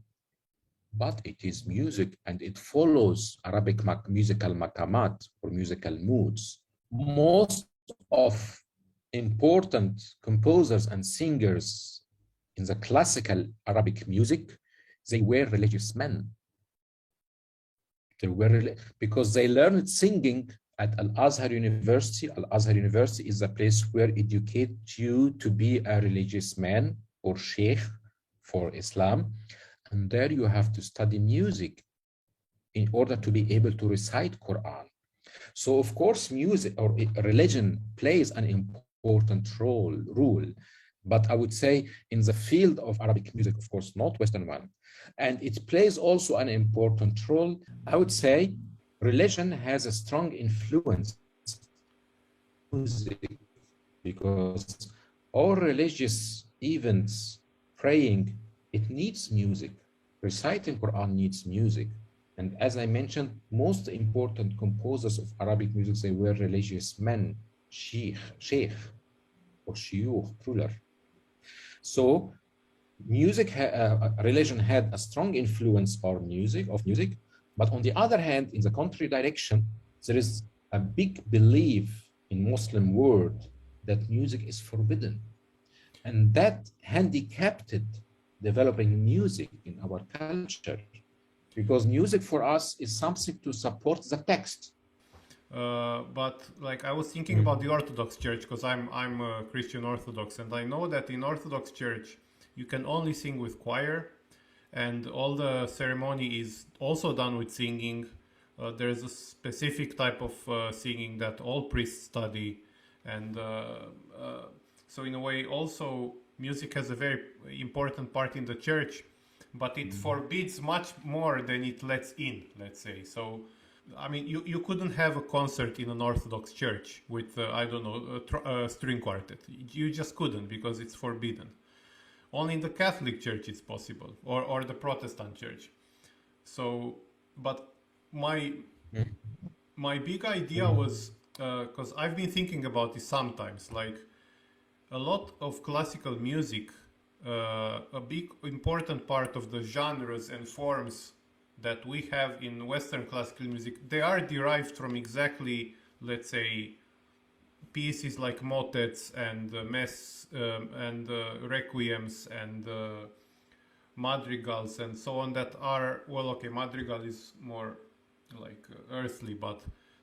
but it is music and it follows Arabic musical maqamat or musical moods. Most of important composers and singers in the classical Arabic music, they were religious men. They were because they learned singing at Al-Azhar University. Al-Azhar University is a place where educate you to be a religious man or sheikh for Islam. And there you have to study music in order to be able to recite Quran. So of course, music or religion plays an important role. But I would say in the field of Arabic music, of course, not Western one. And it plays also an important role. I would say religion has a strong influence on music because all religious events, praying, it needs music. Reciting Quran needs music. And as I mentioned, most important composers of Arabic music, they were religious men, sheikh or shuyukh, plural. So music, religion had a strong influence on music, but on the other hand, in the contrary direction, there is a big belief in Muslim world that music is forbidden. And that handicapped developing music in our culture, because music for us is something to support the text. But like I was thinking about the Orthodox Church, because I'm a Christian Orthodox, and I know that in Orthodox Church you can only sing with choir, and all the ceremony is also done with singing. There's a specific type of singing that all priests study, and so in a way also music has a very important part in the church, but it forbids much more than it lets in, let's say. So I mean, you couldn't have a concert in an Orthodox church with, I don't know, a string quartet. You just couldn't because it's forbidden. Only in the Catholic Church it's possible, or the Protestant Church. So, but my big idea was, because I've been thinking about this sometimes, like a lot of classical music, a big important part of the genres and forms that we have in Western classical music, they are derived from exactly, let's say, pieces like motets and mess and requiems and madrigals and so on that are, well, okay, madrigal is more like earthly, but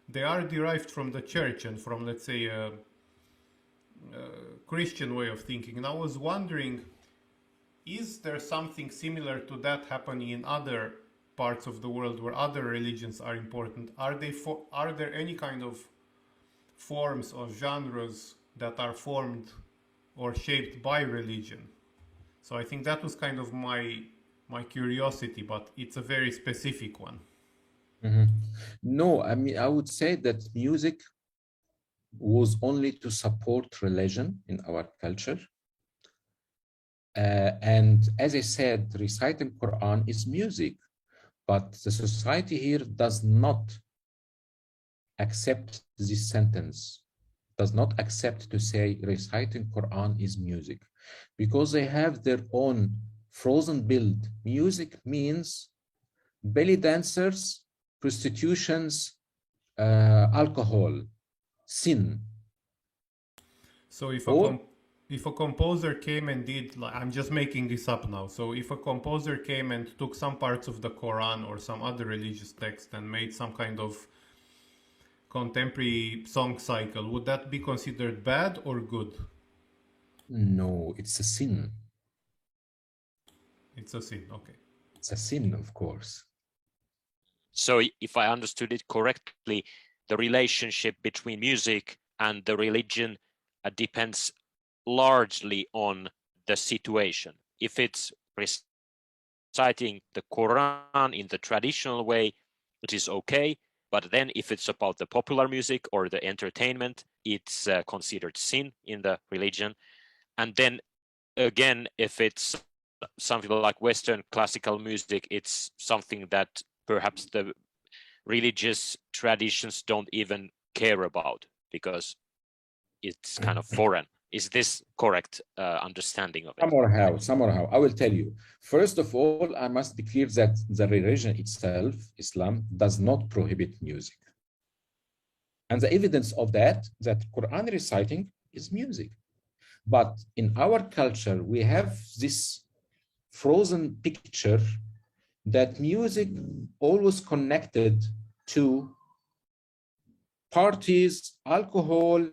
they are derived from the church and from, let's say, a Christian way of thinking. And I was wondering, is there something similar to that happening in other parts of the world where other religions are important? Are there any kind of forms or genres that are formed or shaped by religion? So I think that was kind of my curiosity, but it's a very specific one. No, I mean, I would say that music was only to support religion in our culture. And as I said, reciting Quran is music. But the society here does not accept this sentence, does not accept to say reciting Quran is music, because they have their own frozen build. Music means belly dancers, prostitutions, alcohol, sin. So if if a composer came and did, like, I'm just making this up now. So if a composer came and took some parts of the Quran or some other religious text and made some kind of contemporary song cycle, would that be considered bad or good? No, it's a sin. It's a sin. Okay. It's a sin, of course. So if I understood it correctly, the relationship between music and the religion depends largely on the situation. If it's reciting the Quran in the traditional way, it is okay. But then if it's about the popular music or the entertainment, it's considered sin in the religion. And then again, if it's something like Western classical music, it's something that perhaps the religious traditions don't even care about because it's kind of foreign. Is this correct understanding of it? Somehow, I will tell you. First of all, I must be clear that the religion itself, Islam, does not prohibit music. And the evidence of that Quran reciting is music. But in our culture, we have this frozen picture that music always connected to parties, alcohol,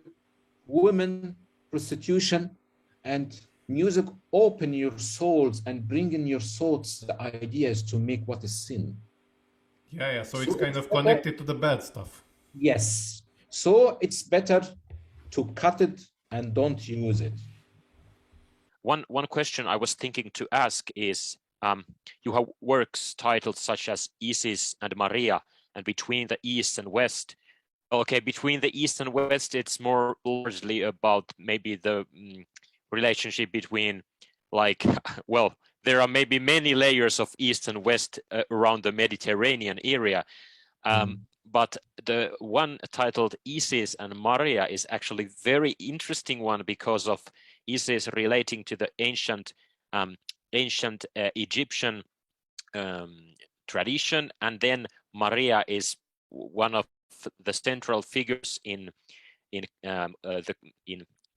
women, prostitution, and music open your souls and bring in your thoughts the ideas to make what is sin. Yeah. So it's kind of connected to the bad stuff. Yes. So it's better to cut it and don't use it. One question I was thinking to ask is, you have works titled such as Isis and Maria, and between the East and West. Okay, between the East and West, it's more largely about maybe the relationship between, like, well, there are maybe many layers of East and West around the Mediterranean area. But the one titled Isis and Maria is actually very interesting one because of Isis relating to the ancient Egyptian tradition, and then Maria is one of the central figures in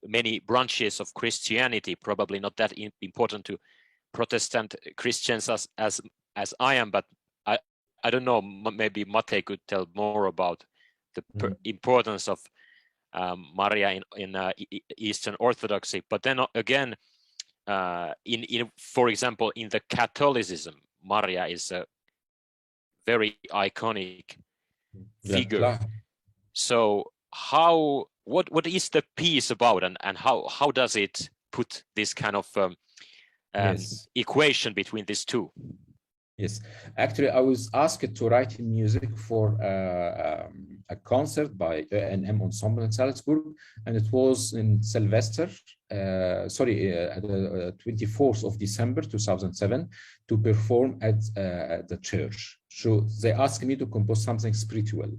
many branches of Christianity. Probably not that important to Protestant Christians as I am, but I don't know. Maybe Mate could tell more about the importance of Maria in Eastern Orthodoxy. But then again, in for example, in the Catholicism, Maria is a very iconic figure. Yeah. So what is the piece about, and how does it put this kind of equation between these two? Yes, actually, I was asked to write music for a concert by AMR Ensemble in Salzburg, and it was in Sylvester, the 24th of December 2007, to perform at the church. So they asked me to compose something spiritual.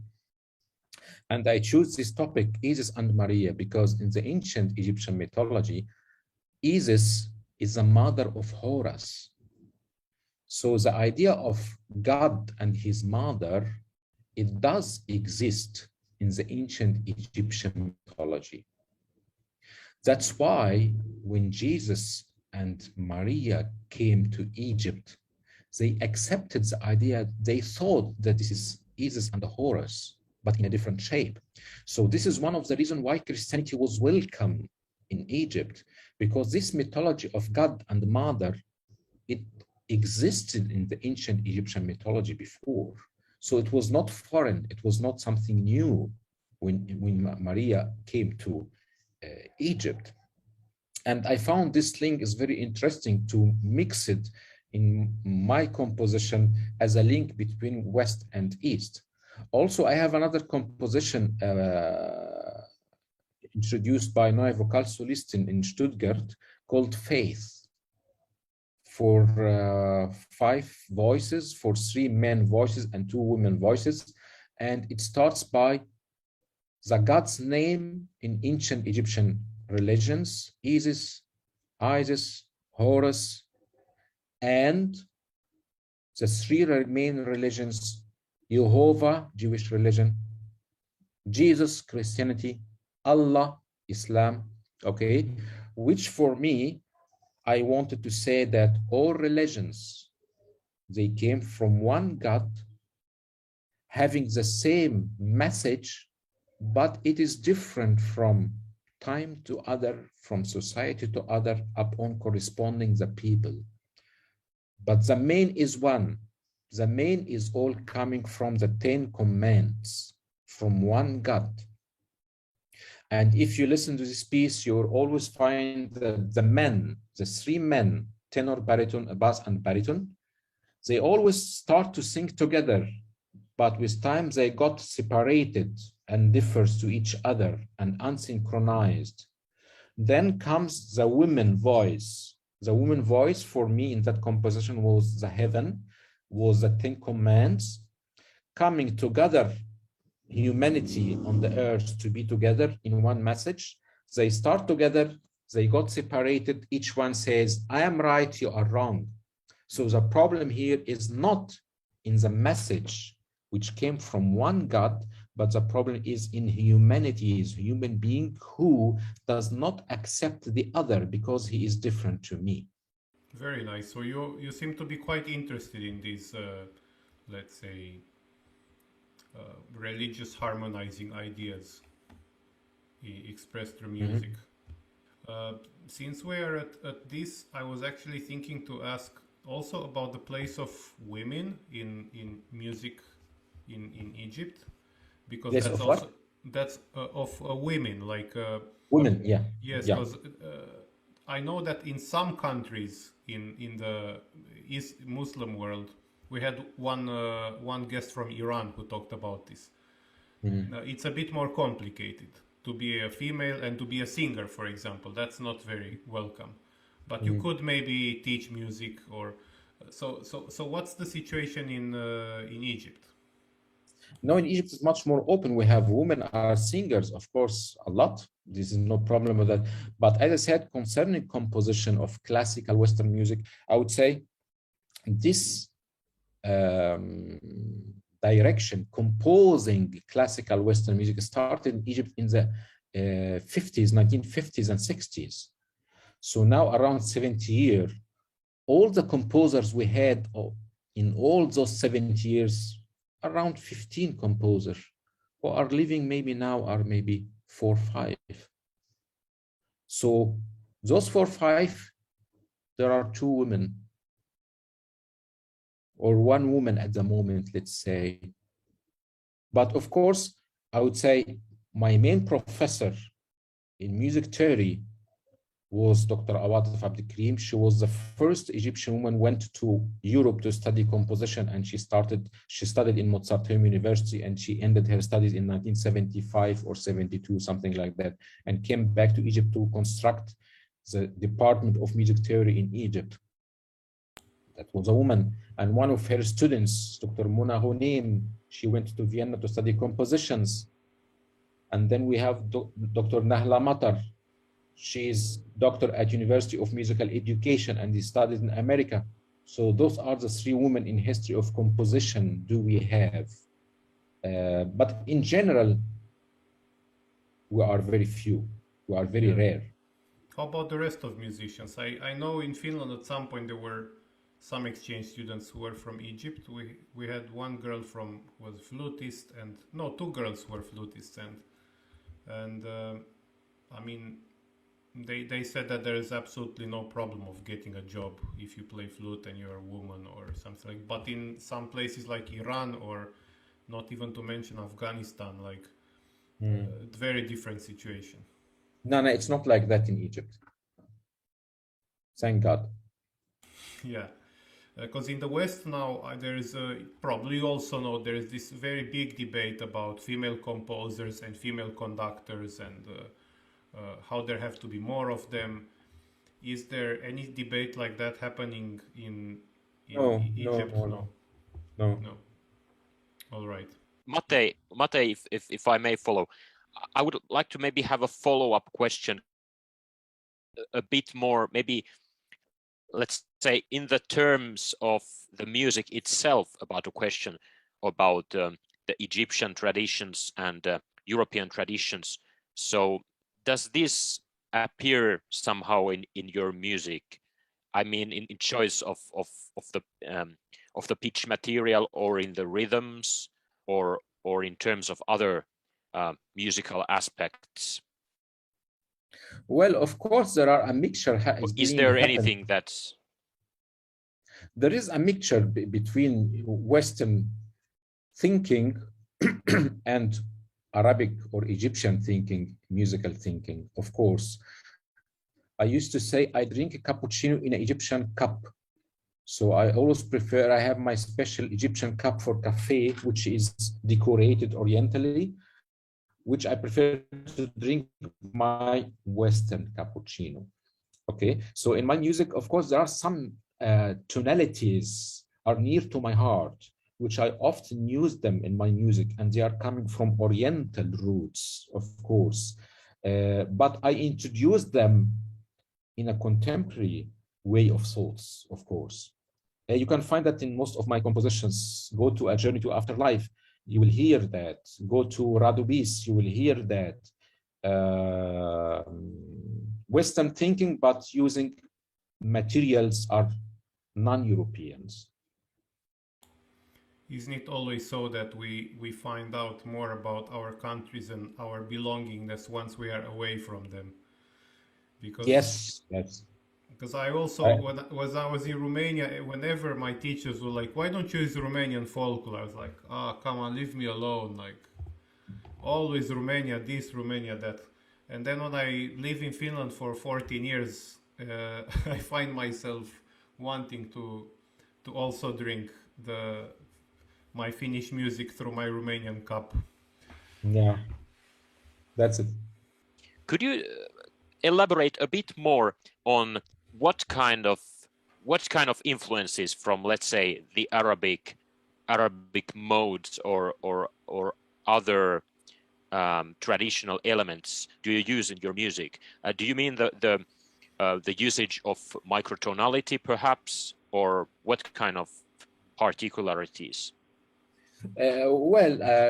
And I choose this topic, Isis and Maria, because in the ancient Egyptian mythology, Isis is the mother of Horus. So the idea of God and his mother, it does exist in the ancient Egyptian mythology. That's why when Jesus and Maria came to Egypt, they accepted the idea. They thought that this is Isis and Horus, but in a different shape. So this is one of the reasons why Christianity was welcome in Egypt, because this mythology of God and Mother, it existed in the ancient Egyptian mythology before. So it was not foreign, it was not something new when Maria came to Egypt. And I found this link is very interesting to mix it in my composition as a link between West and East. Also, I have another composition introduced by Neue Vokalsolistin in Stuttgart called Faith, for 5 voices, for 3 men voices and 2 women voices. And it starts by the god's name in ancient Egyptian religions: Isis, Horus, and the 3 main religions: Jehovah, Jewish religion; Jesus, Christianity; Allah, Islam. Okay, which for me, I wanted to say that all religions, they came from one God, having the same message, but it is different from time to other, from society to other, upon corresponding the people. But the main is one. The main is all coming from the 10 commandments, from one God. And if you listen to this piece, you'll always find that the men, the three men, tenor, baritone, bass, and baritone, they always start to sing together, but with time they got separated and differs to each other and unsynchronized. Then comes the women voice. The woman voice for me in that composition was the heaven, was the 10 commandments coming together, humanity on the earth to be together in one message. They start together, they got separated. Each one says, I am right, you are wrong. So the problem here is not in the message which came from one God, but the problem is in humanity, is human being who does not accept the other because he is different to me. Very nice. So you seem to be quite interested in these, let's say, religious harmonizing ideas expressed through music. Since we are at this, I was actually thinking to ask also about the place of women in music in Egypt, because Yes, that's of also what? that's of women, like Women, yeah. yes, Yeah. because I know that in some countries in the East Muslim world, we had one guest from Iran who talked about this. It's a bit more complicated to be a female and to be a singer, for example. That's not very welcome, but you could maybe teach music or so. What's the situation in Egypt? No, in Egypt it's much more open. We have women are singers, of course, a lot. This is no problem with that. But as I said, concerning composition of classical Western music, I would say this direction, composing classical Western music, started in Egypt in the 50s, 1950s and 60s. So now around 70 years, all the composers we had in all those 70 years, around 15 composers who are living maybe now are maybe 4 or 5. So those 4 or 5, there are 2 women or 1 woman at the moment, let's say. But of course, I would say my main professor in music theory was Dr. Awatif Abdikrim. She was the first Egyptian woman went to Europe to study composition, and she studied in Mozarteum University, and she ended her studies in 1975 or 72, something like that, and came back to Egypt to construct the Department of Music Theory in Egypt. That was a woman. And one of her students, Dr. Mona Honim, she went to Vienna to study compositions. And then we have Dr. Nahla Matar. She is doctor at University of Musical Education and studied in America. So those are the 3 women in history of composition do we have. But in general, we are very few. We are very rare. How about the rest of musicians? I know in Finland at some point there were some exchange students who were from Egypt. We had one girl from was flutist, and no, 2 girls who were flutists, and I mean, they said that there is absolutely no problem of getting a job if you play flute and you're a woman or something like. But in some places like Iran, or not even to mention Afghanistan, like very different situation. No, it's not like that in Egypt. Thank God. Yeah, because in the West now there is probably you also know there is this very big debate about female composers and female conductors, and how there have to be more of them. Is there any debate like that happening in Egypt? No. All right. Mate, if I may follow, I would like to maybe have a follow-up question, a bit more, maybe, let's say, in the terms of the music itself, about a question about the Egyptian traditions and European traditions. So does this appear somehow in your music? I mean, in choice of the pitch material, or in the rhythms, or in terms of other musical aspects. Well, of course, there are a mixture. Is there anything that's... There is a mixture between Western thinking and Arabic or Egyptian thinking, musical thinking, of course. I used to say I drink a cappuccino in an Egyptian cup. So I always prefer, I have my special Egyptian cup for cafe, which is decorated orientally, which I prefer to drink my Western cappuccino. Okay, so in my music, of course, there are some tonalities are near to my heart, which I often use them in my music, and they are coming from Oriental roots, of course. But I introduce them in a contemporary way of thoughts, of course. You can find that in most of my compositions. Go to A Journey to Afterlife, you will hear that. Go to Radubis, you will hear that. Western thinking, but using materials are non-Europeans. Isn't it always so that we find out more about our countries and our belongingness once we are away from them? Because yes. Because I also, when I was in Romania, whenever my teachers were like, "Why don't you use Romanian folklore?" I was like, come on, leave me alone. Like, always Romania this, Romania that. And then when I live in Finland for 14 years, I find myself wanting to also drink my Finnish music through my Romanian cup. Yeah, that's it. Could you elaborate a bit more on what kind of influences from, let's say, the Arabic modes or other traditional elements do you use in your music? Do you mean the usage of microtonality, perhaps, or what kind of particularities?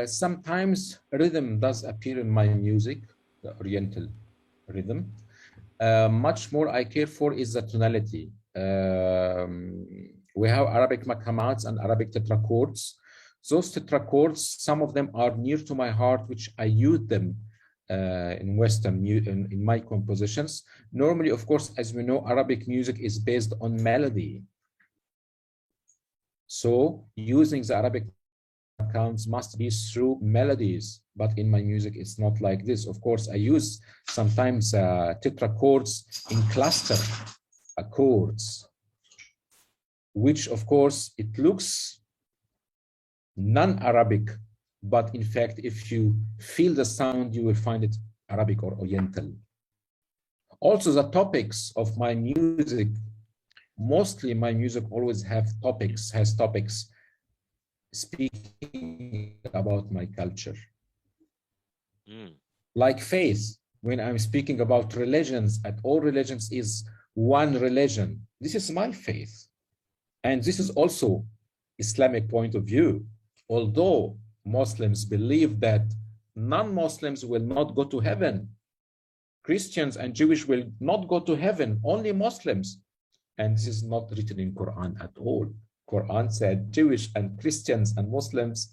Sometimes rhythm does appear in my music, the Oriental rhythm. Much more I care for is the tonality. We have Arabic maqamats and Arabic tetrachords. Those tetrachords, some of them are near to my heart, which I use them in Western in my compositions. Normally, of course, as we know, Arabic music is based on melody. So using the Arabic accounts must be through melodies, but in my music it's not like this. Of course, I use sometimes tetrachords in cluster accords, which of course it looks non-Arabic, but in fact if you feel the sound you will find it Arabic or Oriental. Also, the topics of my music, mostly my music always has topics speaking about my culture. Like faith, when I'm speaking about religions, and all religions is one religion. This is my faith. And this is also Islamic point of view. Although Muslims believe that non-Muslims will not go to heaven, Christians and Jewish will not go to heaven, only Muslims. And this is not written in Quran at all. Quran said Jewish and Christians and Muslims,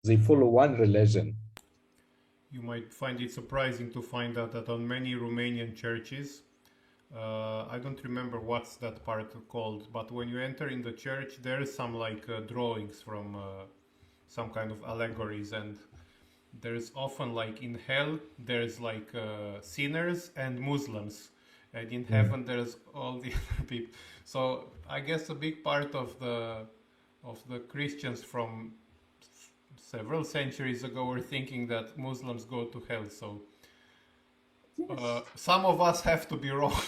they follow one religion. You might find it surprising to find out that on many Romanian churches, I don't remember what's that part called, but when you enter in the church, there is some like drawings from some kind of allegories, and there's often like in hell, there's like sinners and Muslims, and in heaven there's all the other people. So I guess a big part of the Christians from several centuries ago were thinking that Muslims go to hell. So some of us have to be wrong,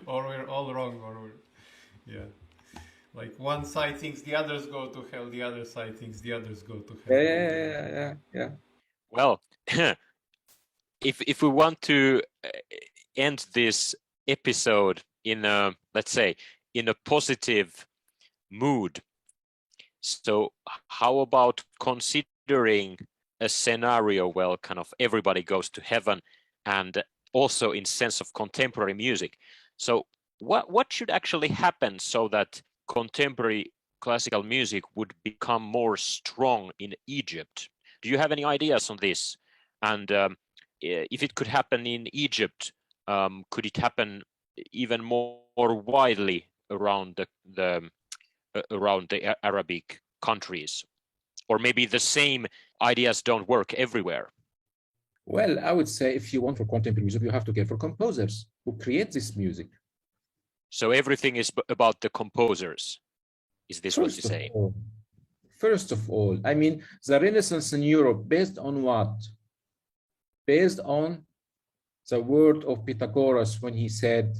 or we're all wrong, or like one side thinks the others go to hell, the other side thinks the others go to hell. Yeah. Well, if we want to end this episode in a, let's say, in a positive mood, so how about considering a scenario where kind of everybody goes to heaven and also in sense of contemporary music. So what should actually happen so that contemporary classical music would become more strong in Egypt? Do you have any ideas on this? And if it could happen in Egypt, could it happen even more widely around the Arabic countries? Or maybe the same ideas don't work everywhere? Well, I would say if you want for contemporary music, you have to care for composers who create this music. So everything is about the composers. Is this what you say? First of all, I mean, the Renaissance in Europe, based on what? Based on the word of Pythagoras when he said,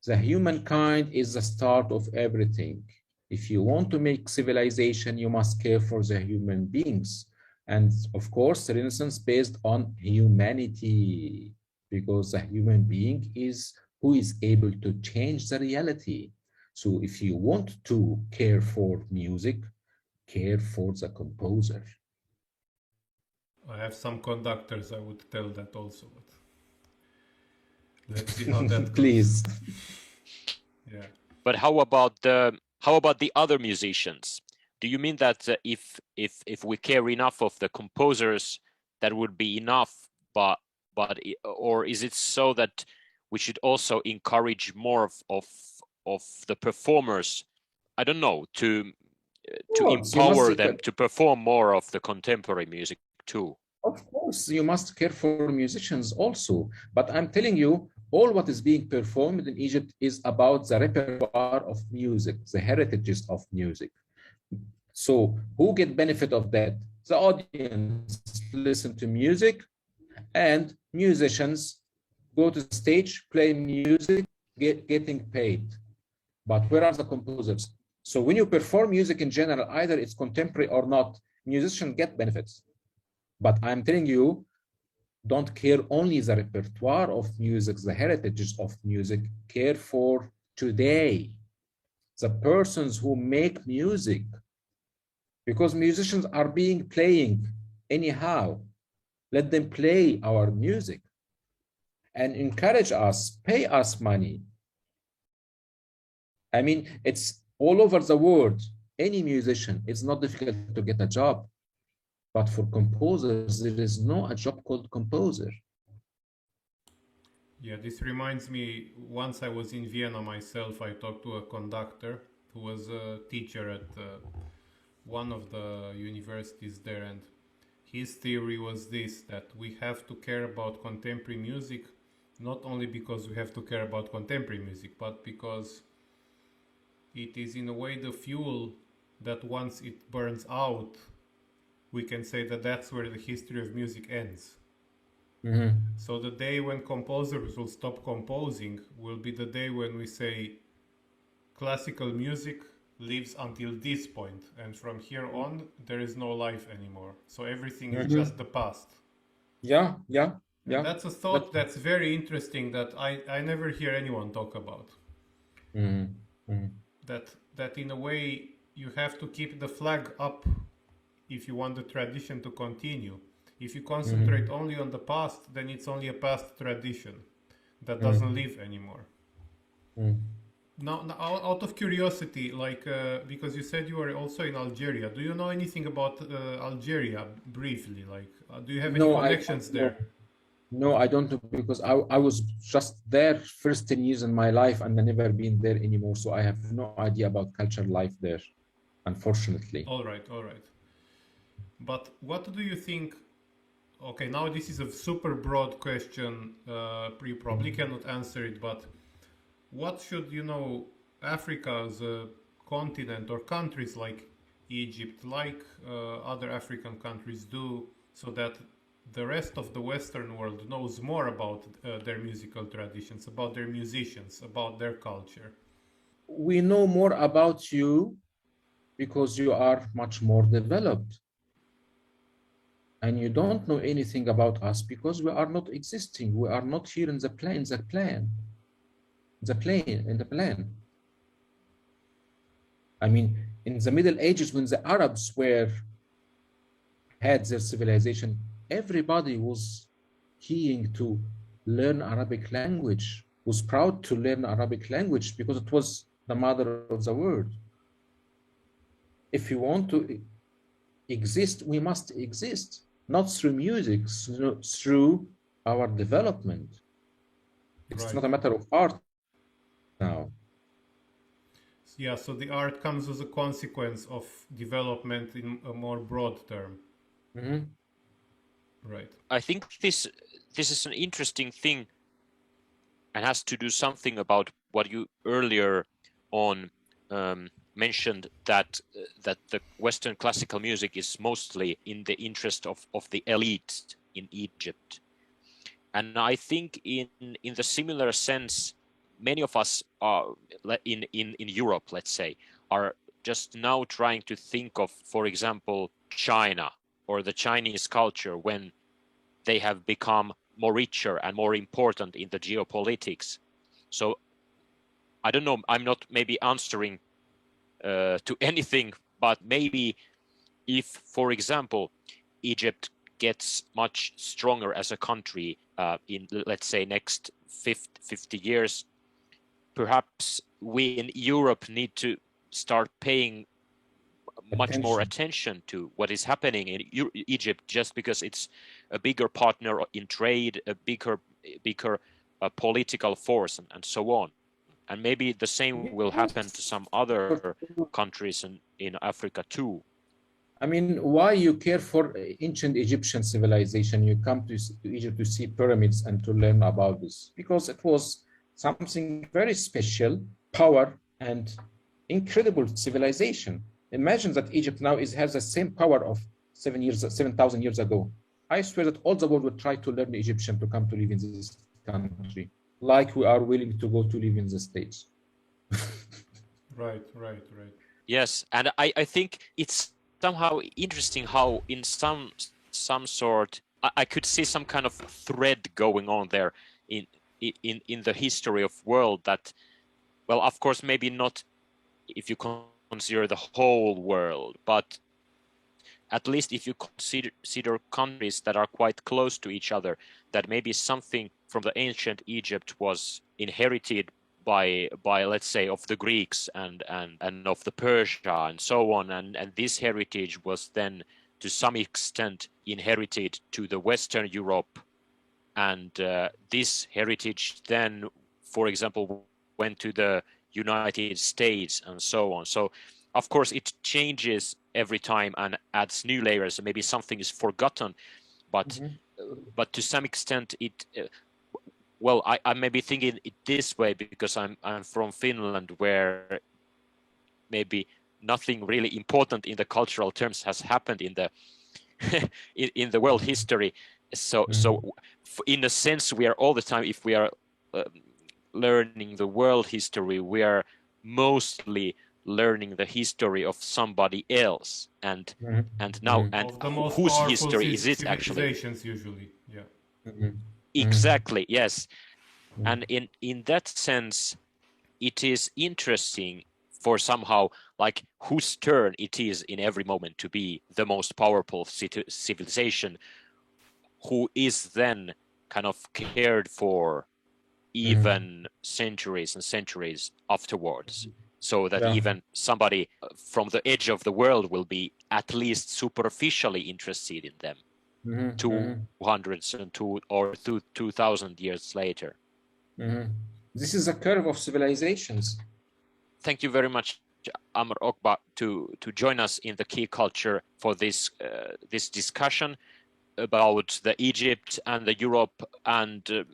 the humankind is the start of everything. If you want to make civilization, you must care for the human beings. And of course, the Renaissance based on humanity, because the human being is who is able to change the reality. So if you want to care for music, care for the composer. I have some conductors, I would tell that also, but let's see how that goes. Please. Yeah. But how about the other musicians? Do you mean that if we care enough of the composers, that would be enough? But or is it so that we should also encourage more of the performers? I don't know, to empower them to perform more of the contemporary music too. Of course, you must care for musicians also. But I'm telling you, all what is being performed in Egypt is about the repertoire of music, the heritages of music. So who get benefit of that? The audience listen to music, and musicians go to the stage, play music, getting paid. But where are the composers? So when you perform music in general, either it's contemporary or not, musicians get benefits. But I'm telling you, don't care only the repertoire of music, the heritages of music, care for today, the persons who make music, because musicians are being playing anyhow. Let them play our music and encourage us, pay us money. I mean, it's all over the world. Any musician, it's not difficult to get a job. But for composers, there is no a job called composer. Yeah, this reminds me, once I was in Vienna myself, I talked to a conductor who was a teacher at one of the universities there, and his theory was this, that we have to care about contemporary music, not only because we have to care about contemporary music, but because it is in a way the fuel that once it burns out, we can say that that's where the history of music ends. Mm-hmm. So the day when composers will stop composing will be the day when we say classical music lives until this point, and from here on there is no life anymore. So everything is just the past. Yeah. That's a thought that's very interesting that I never hear anyone talk about. That in a way you have to keep the flag up if you want the tradition to continue. If you concentrate only on the past, then it's only a past tradition that doesn't live anymore. Now, out of curiosity, like because you said you were also in Algeria, do you know anything about Algeria briefly? Like, do you have any connections there? No, I don't, because I was just there first 10 years in my life and I never been there anymore. So I have no idea about cultural life there, unfortunately. All right. But what do you think? Okay, now this is a super broad question. You probably cannot answer it, but what should, Africa as a continent or countries like Egypt, like other African countries do, so that the rest of the Western world knows more about their musical traditions, about their musicians, about their culture? We know more about you because you are much more developed. And you don't know anything about us because we are not existing. We are not here in the plan. I mean, in the Middle Ages, when the Arabs had their civilization, everybody was keying to learn Arabic language, was proud to learn Arabic language because it was the mother of the world. If we want to exist, we must exist, not through music, through our development. It's Right. not a matter of art now. Yeah, so the art comes as a consequence of development in a more broad term. Mhm. Right. I think this is an interesting thing and has to do something about what you earlier on mentioned, that that the Western classical music is mostly in the interest of the elite in Egypt. And I think in the similar sense, many of us are in Europe, let's say, are just now trying to think of, for example, China or the Chinese culture when they have become more richer and more important in the geopolitics. So I don't know, I'm not maybe answering to anything, but maybe if, for example, Egypt gets much stronger as a country in, let's say, next 50 years, perhaps we in Europe need to start paying much more Attention. attention to what is happening in Egypt, just because it's a bigger partner in trade, a bigger political force, and so on. And maybe the same will happen to Yes, some for other sure. countries in Africa too. I mean, why you care for ancient Egyptian civilization? You come to Egypt to see pyramids and to learn about this because it was something very special, power and incredible civilization. Imagine that Egypt now has the same power of 7,000 years ago. I swear that all the world would try to learn Egyptian to come to live in this country, like we are willing to go to live in the States. Right, right, right. Yes, and I think it's somehow interesting how in some sort I could see some kind of thread going on there in in the history of world that, well, of course, maybe not if you consider the whole world, but at least if you consider countries that are quite close to each other, that maybe something from the ancient Egypt was inherited by let's say of the Greeks and of the Persia and so on, and this heritage was then to some extent inherited to the Western Europe, and this heritage then, for example, went to the United States and so on. So of course it changes every time and adds new layers, and maybe something is forgotten, but Mhm. but to some extent it well, I may be thinking it this way because I'm from Finland, where maybe nothing really important in the cultural terms has happened in the in the world history. So Mhm. in a sense, we are all the time, if we are uh, learning the world history, we are mostly learning the history of somebody else, Mhm. and now, Mhm. and Of the most whose powerful history is it actually? civilizations, usually. Yeah. Mhm. Mhm. Exactly, yes. Mhm. And in that sense, it is interesting for somehow like whose turn it is in every moment to be the most powerful civilization, who is then kind of cared for Mhm. even centuries and centuries afterwards, so that Yeah. even somebody from the edge of the world will be at least superficially interested in them Mhm. Mhm. 200 and 2000 years later. Mhm. This is a curve of civilizations. Thank you very much, AMR OKBA, to join us in the Key Culture for this discussion about the Egypt and the Europe, and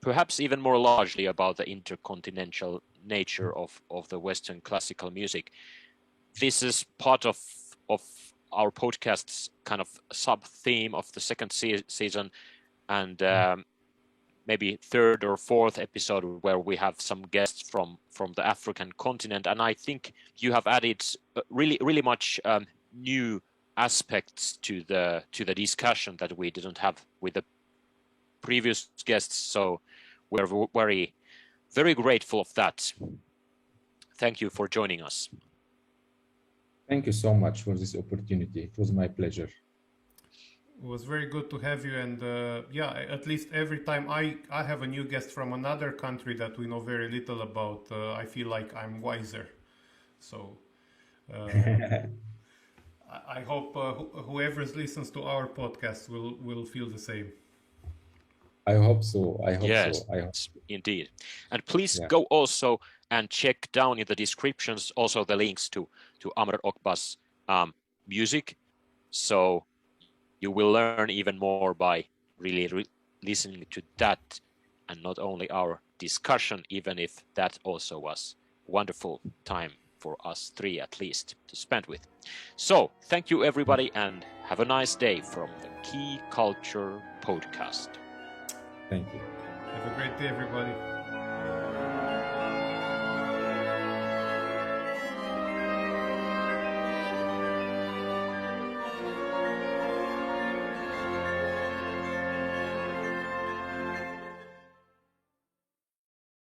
perhaps even more largely about the intercontinental nature of the Western classical music. This is part of our podcast's kind of sub theme of the second season, and maybe third or fourth episode where we have some guests from the African continent. And I think you have added really much new aspects to the discussion that we didn't have with the previous guests. So we're very grateful of that. Thank you for joining us. Thank you so much for this opportunity. It was my pleasure. It was very good to have you, and at least every time I have a new guest from another country that we know very little about, I feel like I'm wiser. So I hope whoever listens to our podcast will feel the same. I hope so. I hope Yes, so. I hope. indeed. And please Yeah. go also and check down in the descriptions also the links to AMR OKBA's music. So you will learn even more by really listening to that, and not only our discussion, even if that also was wonderful time for us three at least to spend with. So thank you everybody, and have a nice day from the Key Culture podcast. Thank you. Have a great day, everybody.